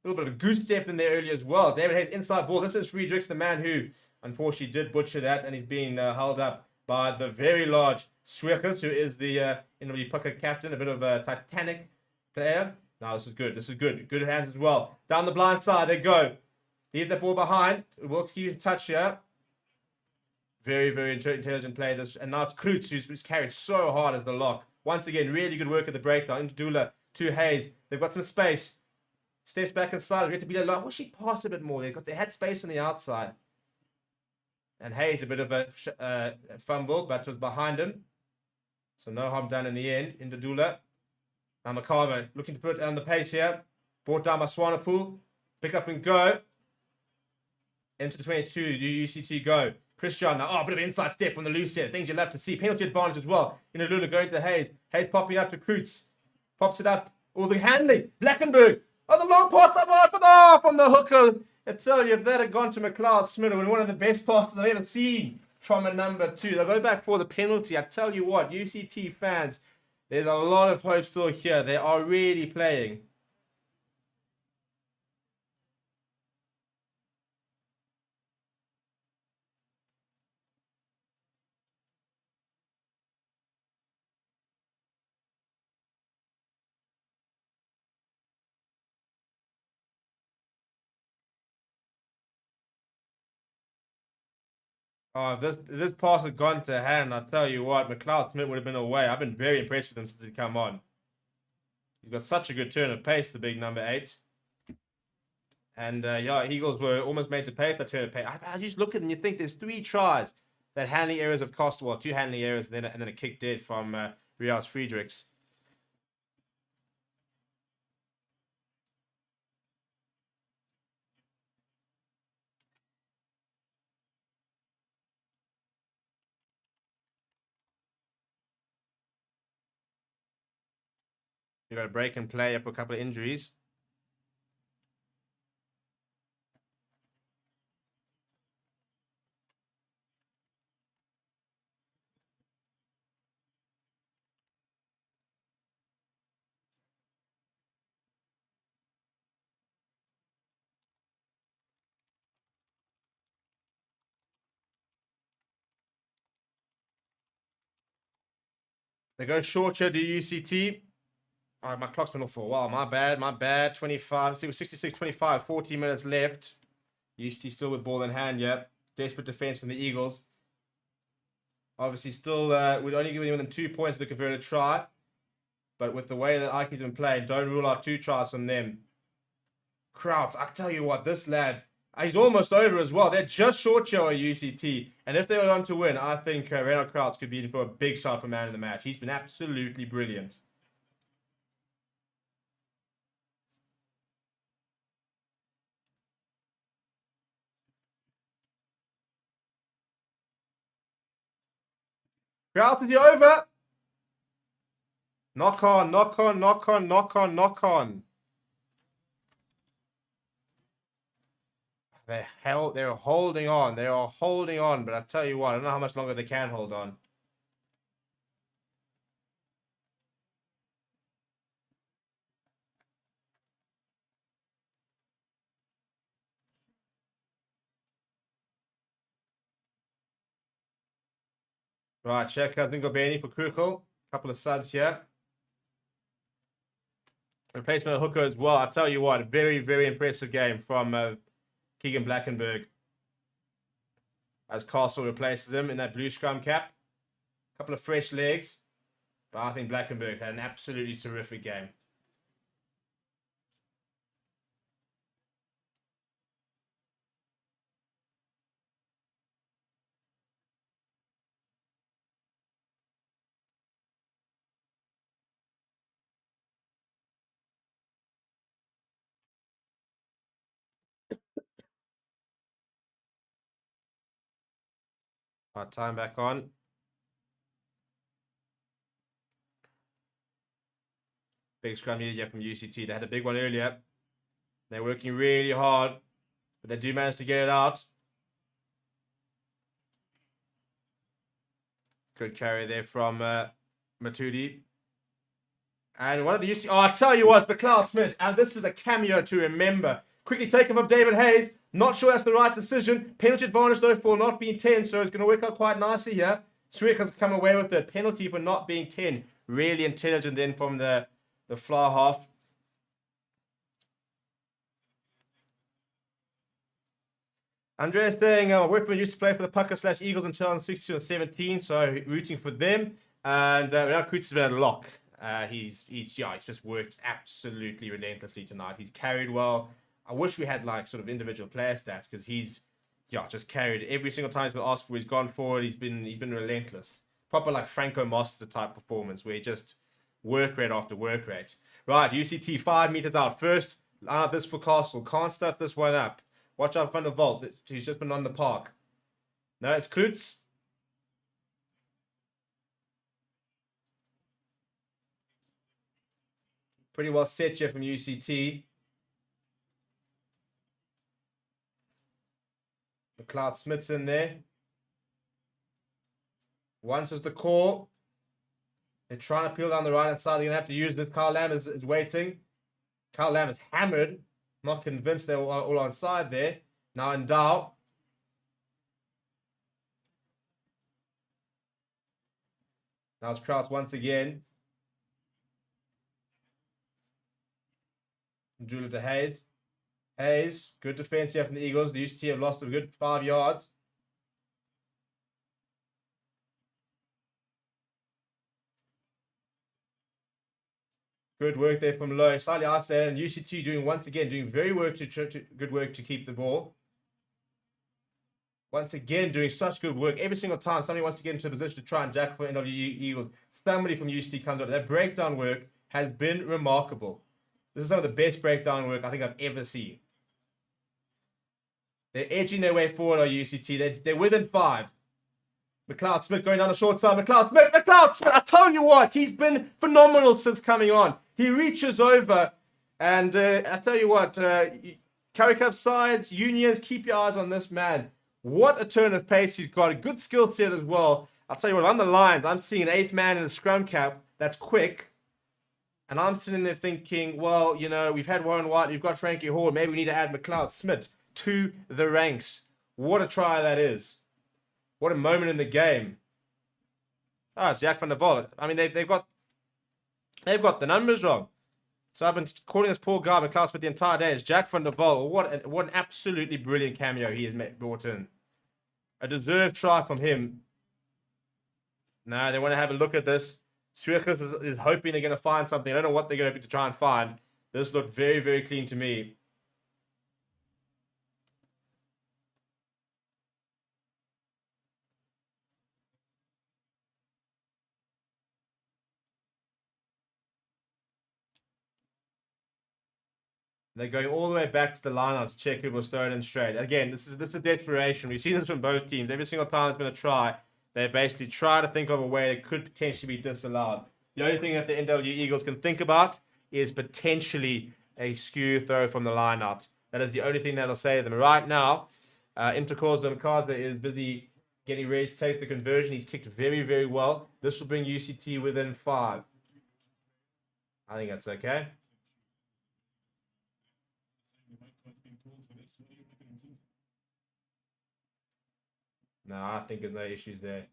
A: A little bit of a goose step in there earlier as well. David Hayes, inside ball. This is Friedrichs, the man who, unfortunately, did butcher that, and he's being held up by the very large Swickers, who is the NWU Pucker captain, a bit of a Titanic player. Now, this is good. This is good. Good hands as well. Down the blind side, they go. Leave that ball behind. We'll keep in touch here. Very, very intelligent play. And now it's Kreutz, who's carried so hard as the lock. Once again, really good work at the breakdown. Ndula to Hayes. They've got some space. Steps back inside. Ready to be a lot. Wish she passed a bit more. They had space on the outside. And Hayes, a bit of a fumble, but was behind him. So no harm done in the end. Ndula. Now McCarver looking to put it on the pace here. Brought down by Swanepoel. Pick up and go. Into the 22. UCT go. Christian now, a bit of an inside step from the loose set. Things you'll have to see. Penalty advantage as well. Ndula going to Hayes. Hayes popping up to Kreutz. Pops it up. Oh, the handling. Blackenberg. Oh, the long pass up from the hooker. I tell you, if that had gone to McLeod Smith, it would have been one of the best passes I've ever seen from a number 2. They'll go back for the penalty. I tell you what, UCT fans, there's a lot of hope still here. They are really playing. Oh, if this pass had gone to hand, I'll tell you what, McLeod Smith would have been away. I've been very impressed with him since he come on. He's got such a good turn of pace, the big number 8. And yeah, Eagles were almost made to pay for that turn of pace. I just look at it and you think there's 3 tries that handling errors have cost, well, 2 handling errors and then a kick dead from Riaz Friedrichs. You got a break and play up for a couple of injuries. They go short here to UCT. All right, my clock's been off for a while. My bad. 25, 66, 25, 40 minutes left. UCT still with ball in hand, yeah. Desperate defense from the Eagles. Obviously, still, we'd only given them 2 points with the converted try. But with the way that Ikeys have been playing, don't rule out 2 tries from them. Krauts, I tell you what, this lad, he's almost over as well. They're just short here at UCT. And if they were on to win, I think Reynald Krauts could be in for a big shot for man of the match. He's been absolutely brilliant. Krauts, is he over? Knock on. They're holding on. They are holding on. But I tell you what, I don't know how much longer they can hold on. Right, check out Dingobeni for Krukel. Couple of subs here. Replacement of hooker as well. I tell you what, very, very impressive game from Keegan Blackenberg. As Castle replaces him in that blue scrum cap. Couple of fresh legs. But I think Blackenberg had an absolutely terrific game. Right, time back on. Big scrum needed yet from UCT. They had a big one earlier. They're working really hard. But they do manage to get it out. Good carry there from Matudi. And one of the UCT... Oh, I tell you what, it's McLeod Smith. And this is a cameo to remember. Quickly taken from David Hayes. Not sure that's the right decision. Penalty advantage, though, for not being 10. So it's going to work out quite nicely here. Swick has come away with the penalty for not being 10. Really intelligent then from the fly half. Andreas saying, Whitman used to play for the Pucker/Eagles in 2016 and 17. So rooting for them. And Renaud Koets has been at lock. He's just worked absolutely relentlessly tonight. He's carried well. I wish we had like sort of individual player stats because he's just carried every single time he's been asked for. He's gone forward. He's been relentless. Proper like Franco Moster type performance where he just work rate after work rate. Right, UCT 5 meters out. First, line up this for Castle. Can't stuff this one up. Watch out for the vault. He's just been on the park. No, it's Koets. Pretty well set here from UCT. McLeod Smith's in there. Once is the call. They're trying to peel down the right-hand side. They're going to have to use this. Kyle Lamb is waiting. Kyle Lamb is hammered. Not convinced they're all on side there. Now in doubt. Now it's Krauts once again. Julia to Hayes. Hayes, good defense here from the Eagles. The UCT have lost a good 5 yards. Good work there from Lowe. Slightly isolated, and UCT doing very good work to keep the ball. Once again, doing such good work. Every single time somebody wants to get into a position to try and jack for NWU Eagles, somebody from UCT comes up. That breakdown work has been remarkable. This is some of the best breakdown work I think I've ever seen. They're edging their way forward on UCT. They're within 5. McLeod Smith going down the short side. McLeod Smith. I tell you what, he's been phenomenal since coming on. He reaches over, and I tell you what, Currie Cup sides, unions, keep your eyes on this man. What a turn of pace he's got. A good skill set as well. I'll tell you what, on the lines, I'm seeing an 8th man in a scrum cap that's quick. And I'm sitting there thinking, well, we've had Warren White, we've got Frankie Hall. Maybe we need to add McLeod Smith to the ranks. What a try that is. What a moment in the game. Oh, it's Jack van der Walt. I mean, they've got the numbers wrong. So I've been calling this poor guy McCloud for the entire day. It's Jack van der Walt. What an absolutely brilliant cameo he has brought in. A deserved try from him. Now they want to have a look at this. Suarez is hoping they're going to find something. I don't know what they're going to try and find. This looked very, very clean to me. They're going all the way back to the line to check who was thrown in straight. Again, this is a desperation. We've seen this from both teams. Every single time there's been a try, they basically try to think of a way that could potentially be disallowed. The only thing that the NWU Eagles can think about is potentially a skew throw from the line out. That is the only thing that'll save them. Right now, Intercourse Makaza is busy getting ready to take the conversion. He's kicked very, very well. This will bring UCT within 5. I think that's okay. No, I think there's no issues there.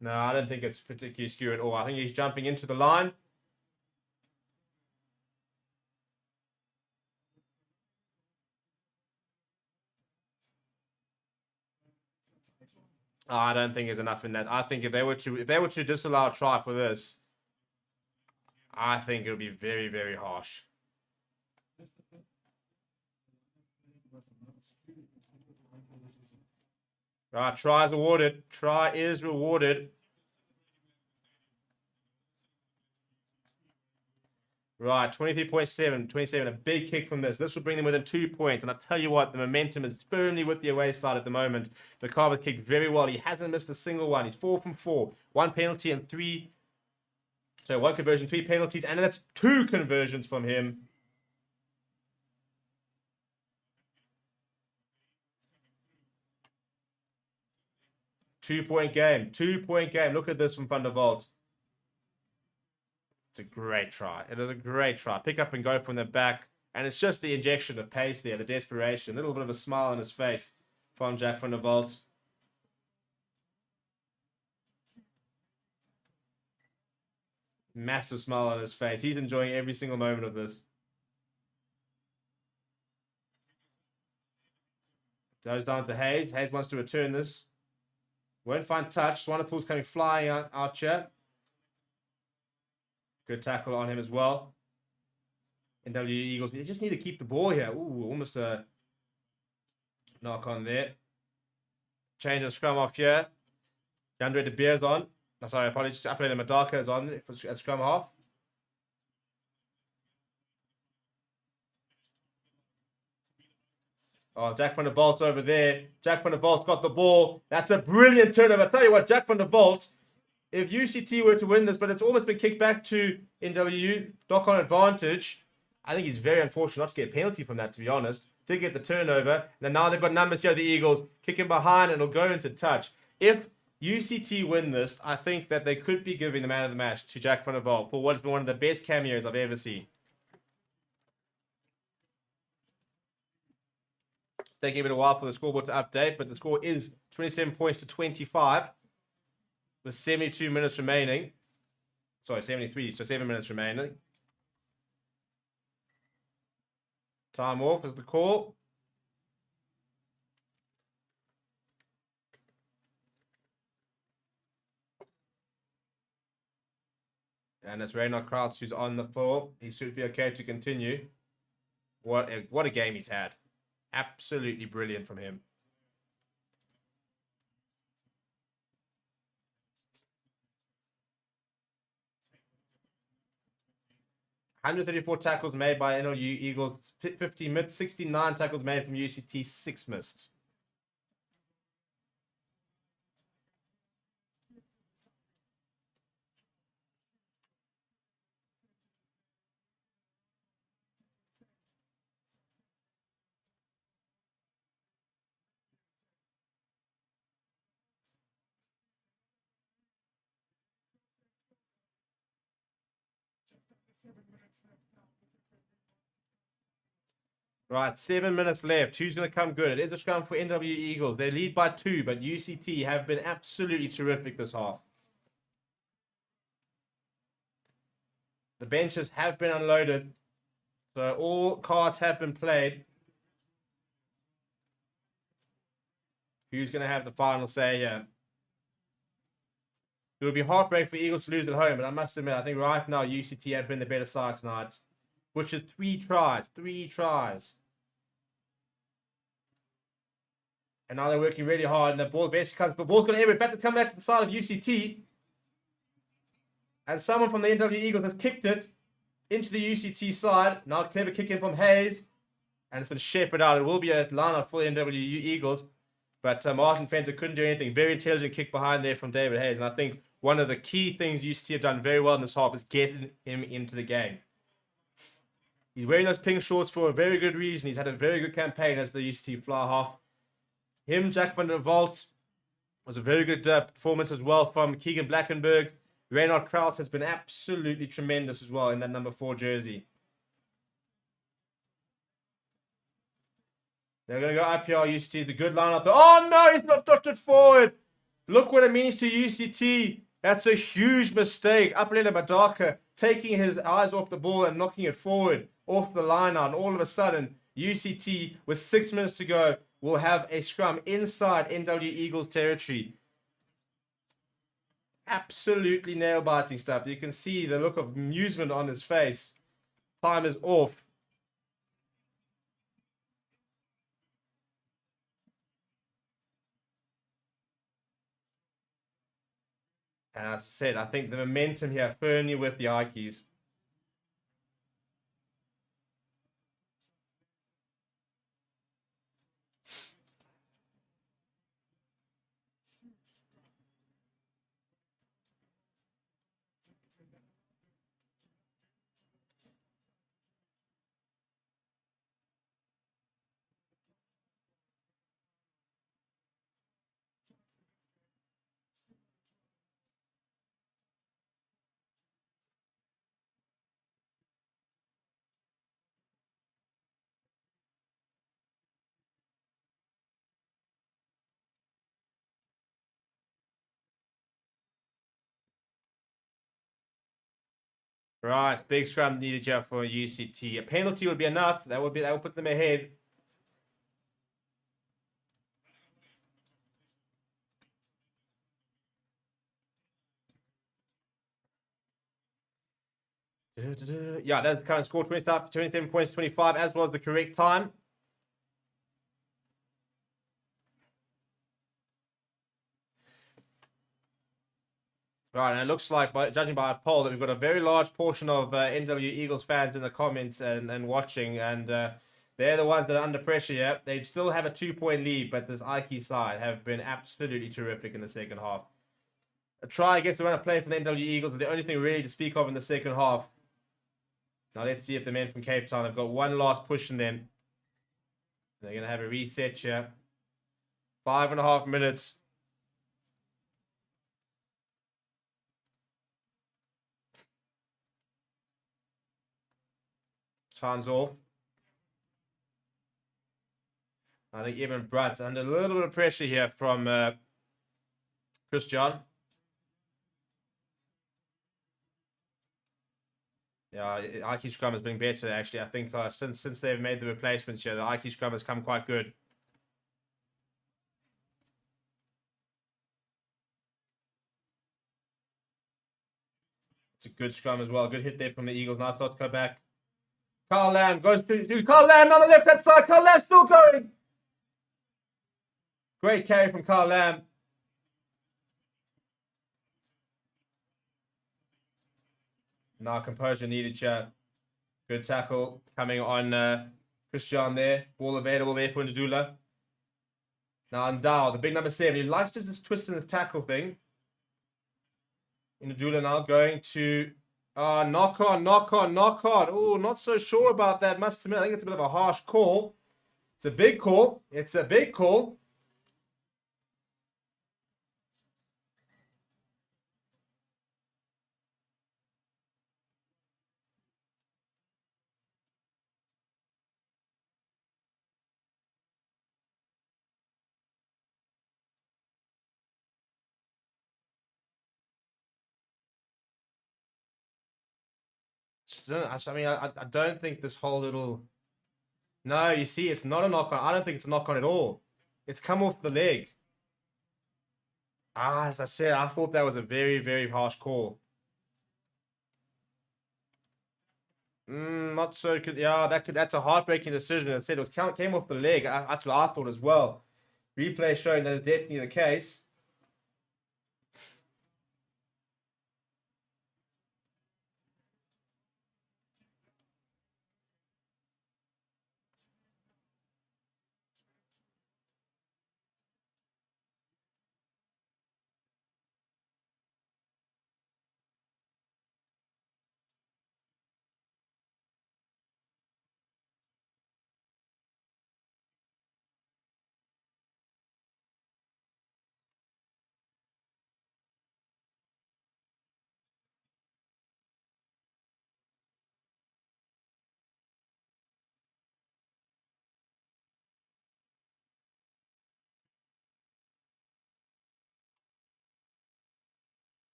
A: No, I don't think it's particularly skew at all. I think he's jumping into the line. I don't think there's enough in that. I think if they were to disallow a try for this, I think it would be very, very harsh. Right, try is awarded. Try is rewarded. Right, 23.7, 27, a big kick from this. This will bring them within 2 points. And I tell you what, the momentum is firmly with the away side at the moment. The Carver's kicked very well. He hasn't missed a single one. He's 4 from 4. 1 penalty and 3. So 1 conversion, 3 penalties. And that's 2 conversions from him. Two-point game. 2-point game. Look at this from Van der Walt. It's a great try. It is a great try. Pick up and go from the back. And it's just the injection of pace there, the desperation. A little bit of a smile on his face from Jack van der Walt. Massive smile on his face. He's enjoying every single moment of this. Goes down to Hayes. Hayes wants to return this. Won't find touch. Swanepoel's coming flying out here. Good tackle on him as well. NWU Eagles, they just need to keep the ball here. Ooh, almost a knock on there. Change of scrum off here. DeAndre De Beer's on. Oh, sorry, apologies. Apelele Madaka is on at scrum half. Oh, Jack van der Walt's over there. Jack van der Walt's got the ball. That's a brilliant turnover. I tell you what, Jack van der Walt, if UCT were to win this, but it's almost been kicked back to NWU, knock-on advantage, I think he's very unfortunate not to get a penalty from that, to be honest. Did get the turnover. And now they've got numbers here, the Eagles. Kicking behind and it'll go into touch. If UCT win this, I think that they could be giving the man of the match to Jack van der Walt for what has been one of the best cameos I've ever seen. Taking a bit of a while for the scoreboard to update, but the score is 27 points to 25 with 72 minutes remaining. Sorry, 73, so 7 minutes remaining. Time off is the call. And it's Reinhard Krautz who's on the floor. He should be okay to continue. What a game he's had. Absolutely brilliant from him. $134 tackles made by NWU Eagles, 50 missed, 69 tackles made from UCT, 6 missed. Right, 7 minutes left. Who's going to come good? It is a scrum for NWU Eagles. They lead by 2, but UCT have been absolutely terrific this half. The benches have been unloaded, so all cards have been played. Who's going to have the final say here? It would be heartbreak for Eagles to lose at home, but I must admit, I think right now UCT have been the better side tonight. Butchered 3 tries. 3 tries. And now they're working really hard, and the ball eventually comes, but ball's going to back to come back to the side of UCT. And someone from the NWU Eagles has kicked it into the UCT side. Now a clever kick in from Hayes. And it's been shepherded out. It will be a line-up for the NWU Eagles. But Martin Fenter couldn't do anything. Very intelligent kick behind there from David Hayes. And I think one of the key things UCT have done very well in this half is getting him into the game. He's wearing those pink shorts for a very good reason. He's had a very good campaign as the UCT fly half. Him, Jack van der Walt, was a very good performance as well from Keegan Blackenberg. Reynard Kraus has been absolutely tremendous as well in that number 4 jersey. They're going to go IPR. UCT is a good lineup. Oh no, he's not dodged it forward. Look what it means to UCT. That's a huge mistake. Apelele Madaka taking his eyes off the ball and knocking it forward off the line out. And all of a sudden, UCT, with 6 minutes to go, will have a scrum inside NWU Eagles territory. Absolutely nail-biting stuff. You can see the look of amusement on his face. Time is off. And as I said, I think the momentum here firmly with the Ikeys. Right, big scrum needed here for UCT. A penalty would be enough. That would put them ahead. Yeah, that's the current score. 27 points, 25, as was the correct time. Right, and it looks like, judging by our poll, that we've got a very large portion of NWU Eagles fans in the comments and watching, and they're the ones that are under pressure here. They still have a 2-point lead, but this Ikeys side have been absolutely terrific in the second half. A try against the run of play from the NWU Eagles was the only thing really to speak of in the second half. Now let's see if the men from Cape Town have got one last push in them. They're going to have a reset here. 5.5 minutes. Time's off. I think Evan Brunt's under a little bit of pressure here from Christian. Yeah, Ikeys scrum has been better actually. I think since they've made the replacements here, the Ikeys scrum has come quite good. It's a good scrum as well. Good hit there from the Eagles. Nice start to go back. Carl Lamb goes to Carl Lamb on the left-hand side. Carl Lamb still going. Great carry from Carl Lamb. Now composure needed here. Good tackle coming on Christian there. Ball available there for Ndula. Now Ndao, the big number 7. He likes just this twist in his tackle thing. Ndula now going to knock on. Oh, not so sure about that. Must admit, I think it's a bit of a harsh call. It's a big call. It's a big call. I don't think this whole little... No, you see, it's not a knock-on. I don't think it's a knock-on at all. It's come off the leg. As I said, I thought that was a very, very harsh call. Not so good. Yeah, that's a heartbreaking decision. As I said, came off the leg. That's what I thought as well. Replay showing that is definitely the case.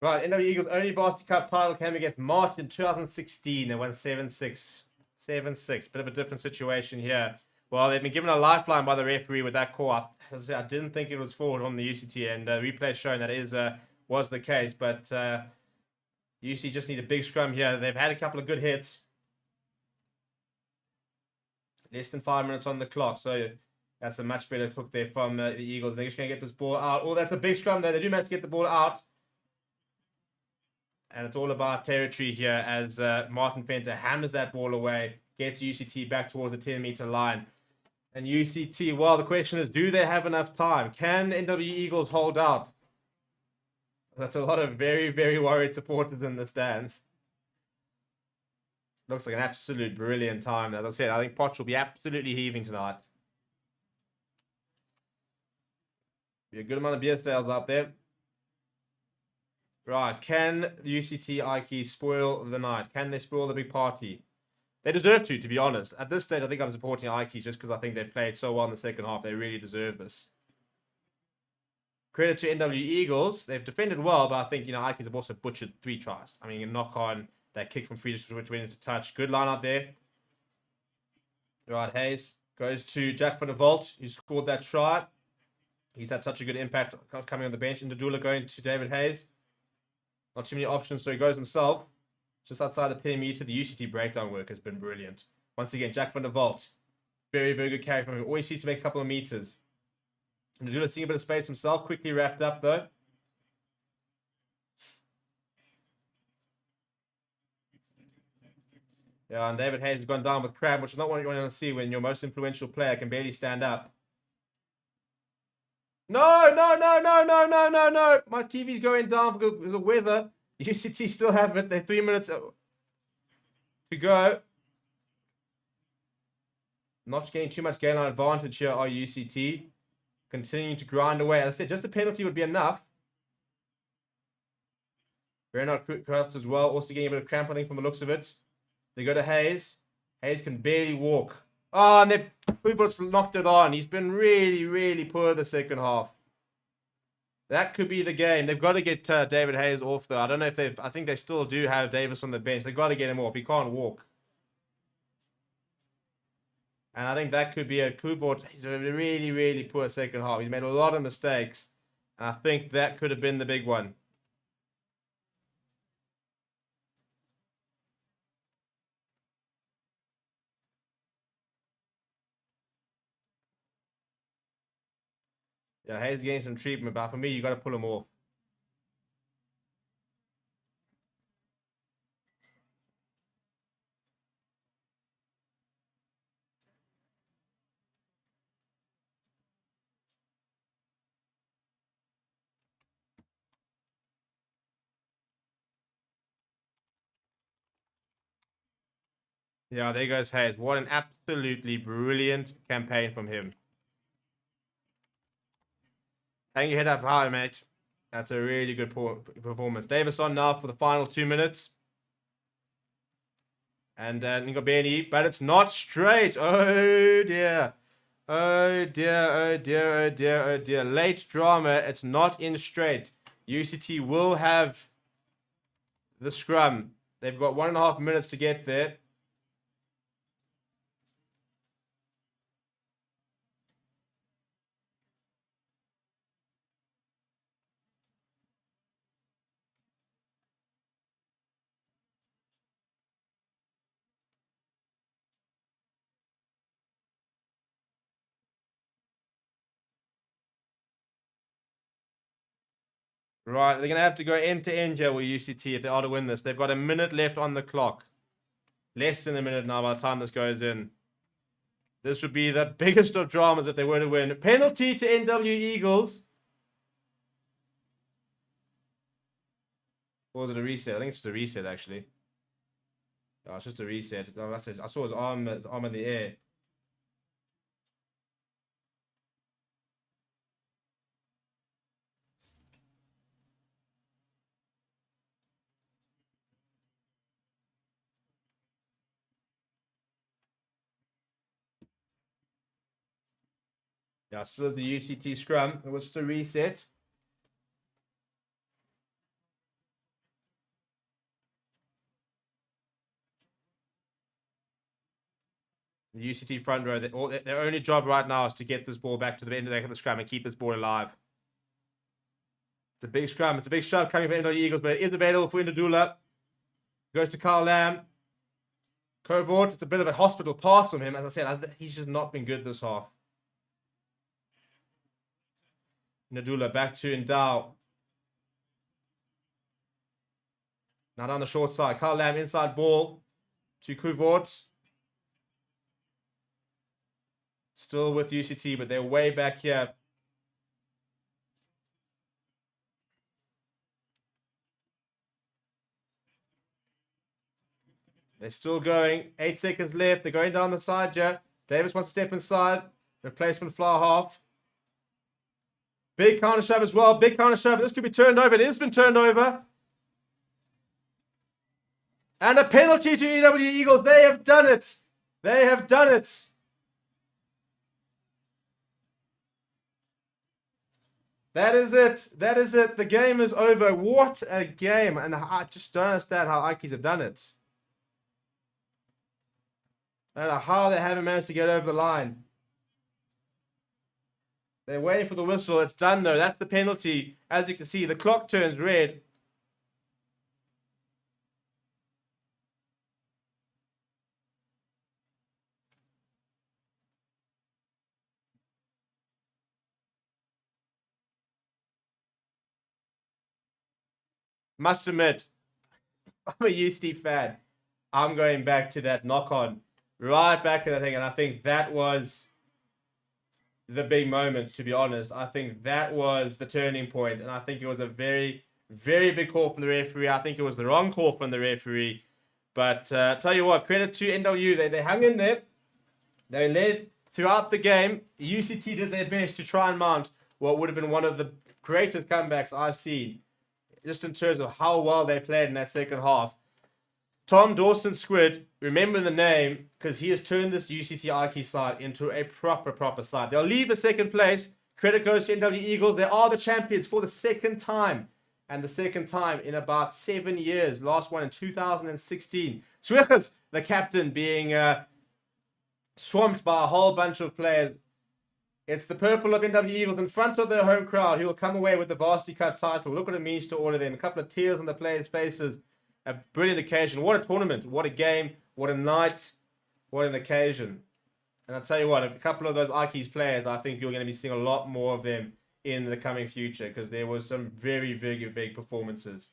A: Right, NWU Eagles only Varsity Cup title came against Martin in 2016. They won 7-6. 7-6. Bit of a different situation here. Well, they've been given a lifeline by the referee with that call. As I said, I didn't think it was forward on the UCT, and replay showing that was the case. But UC just need a big scrum here. They've had a couple of good hits. Less than 5 minutes on the clock, so that's a much better cook there from the Eagles. They're just going to get this ball out. Oh, that's a big scrum there. They do manage to get the ball out. And it's all about territory here as Martin Fenter hammers that ball away, gets UCT back towards the 10-meter line. And UCT, well, the question is, do they have enough time? Can NWU Eagles hold out? That's a lot of very, very worried supporters in the stands. Looks like an absolute brilliant time. As I said, I think Potch will be absolutely heaving tonight. Be a good amount of beer sales up there. Right, can the UCT Ikeys spoil the night? Can they spoil the big party? They deserve to be honest. At this stage, I think I'm supporting Ikeys just because I think they've played so well in the second half. They really deserve this. Credit to NWU Eagles. They've defended well, but I think, Ikeys have also butchered 3 tries. I mean, a knock on that kick from free which went into touch. Good line out there. Right, Hayes goes to Jack van der Walt, who scored that try. He's had such a good impact coming on the bench. Ndudula going to David Hayes. Not too many options, so he goes himself. Just outside the 10-meter, the UCT breakdown work has been brilliant. Once again, Jack van der Walt. Very, very good carry from him. Always seems to make a couple of meters. Ndudula seeing a bit of space himself. Quickly wrapped up, though. Yeah, and David Hayes has gone down with cramp, which is not what you want to see when your most influential player can barely stand up. No, no, no, no, no, no, no, no. My TV's going down because of weather. UCT still have it. They're 3 minutes to go. Not getting too much gain on advantage here are UCT. Continuing to grind away. As I said, just a penalty would be enough. Bernard Kurtz as well. Also getting a bit of cramp, I think, from the looks of it. They go to Hayes. Hayes can barely walk. Oh, and they've knocked it on. He's been really, really poor the second half. That could be the game. They've got to get David Hayes off, though. I don't know if they've... I think they still do have Davis on the bench. They've got to get him off. He can't walk. And I think that could be a Kubot. He's a really, really poor second half. He's made a lot of mistakes. And I think that could have been the big one. Yeah, Hayes getting some treatment, but for me, you got to pull him off. Yeah, there goes Hayes. What an absolutely brilliant campaign from him. Hang your head up high, mate. That's a really good performance. Davis on now for the final 2 minutes. And Ngobeni, but it's not straight. Oh, dear. Oh, dear, oh, dear, oh, dear, oh, dear. Late drama. It's not in straight. UCT will have the scrum. They've got 1.5 minutes to get there. Right, they're going to have to go end to end here with UCT if they are to win this. They've got a minute left on the clock. Less than a minute now by the time this goes in. This would be the biggest of dramas if they were to win. Penalty to NWU Eagles. Or was it a reset? I think it's just a reset, actually. Oh, it's just a reset. I saw his arm in the air. Yeah, still as the UCT scrum. It was just a reset. The UCT front row, their only job right now is to get this ball back to the end of the scrum and keep this ball alive. It's a big scrum. It's a big shove coming from NWU Eagles, but it is available for Indadula. Goes to Carl Lamb. Covert, it's a bit of a hospital pass from him. As I said, he's just not been good this half. Ndula back to Endow. Now down the short side. Carl Lamb inside ball to Covert. Still with UCT, but they're way back here. They're still going. 8 seconds left. They're going down the side here. Davis wants to step inside. Replacement flower half. Big counter shove as well. Big counter shove. This could be turned over. It has been turned over. And a penalty to NWU Eagles. They have done it. They have done it. That is it. That is it. The game is over. What a game. And I just don't understand how Ikeys have done it. I don't know how they haven't managed to get over the line. They're waiting for the whistle. It's done though. That's the penalty. As you can see, the clock turns red. Must admit, I'm a UCT fan. I'm going back to that knock-on. Right back to that thing. And I think that was the big moment, to be honest. I think that was the turning point. And I think it was a very, very big call from the referee. I think it was the wrong call from the referee. But tell you what, credit to NWU. They hung in there. They led throughout the game. UCT did their best to try and mount what would have been one of the greatest comebacks I've seen. Just in terms of how well they played in that second half. Tom Dawson Squid, remember the name, because he has turned this UCT Ikeys side into a proper side. They'll leave the second place. Credit goes to NWU Eagles. They are the champions for the second time. And the second time in about 7 years. Last one in 2016. Swiggers, the captain, being swamped by a whole bunch of players. It's the purple of NWU Eagles in front of their home crowd who will come away with the Varsity Cup title. Look what it means to all of them. A couple of tears on the players' faces. A brilliant occasion. What a tournament. What a game. What a night. What an occasion. And I'll tell you what, a couple of those Ikeys players, I think you're going to be seeing a lot more of them in the coming future because there was some very, very big performances.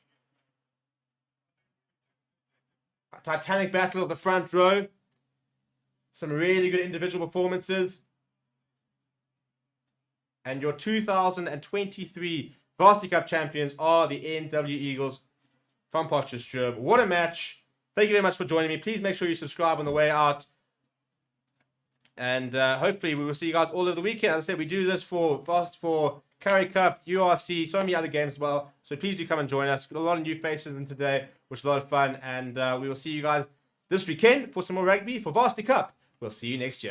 A: A titanic battle of the front row. Some really good individual performances. And your 2023 Varsity Cup champions are the NWU Eagles from Potchefstroom. What a match. Thank you very much for joining me. Please make sure you subscribe on the way out. And hopefully we will see you guys all over the weekend. As I said, we do this for Curry Cup, URC, so many other games as well. So please do come and join us. Got a lot of new faces in today, which is a lot of fun. And we will see you guys this weekend for some more rugby for Varsity Cup. We'll see you next year.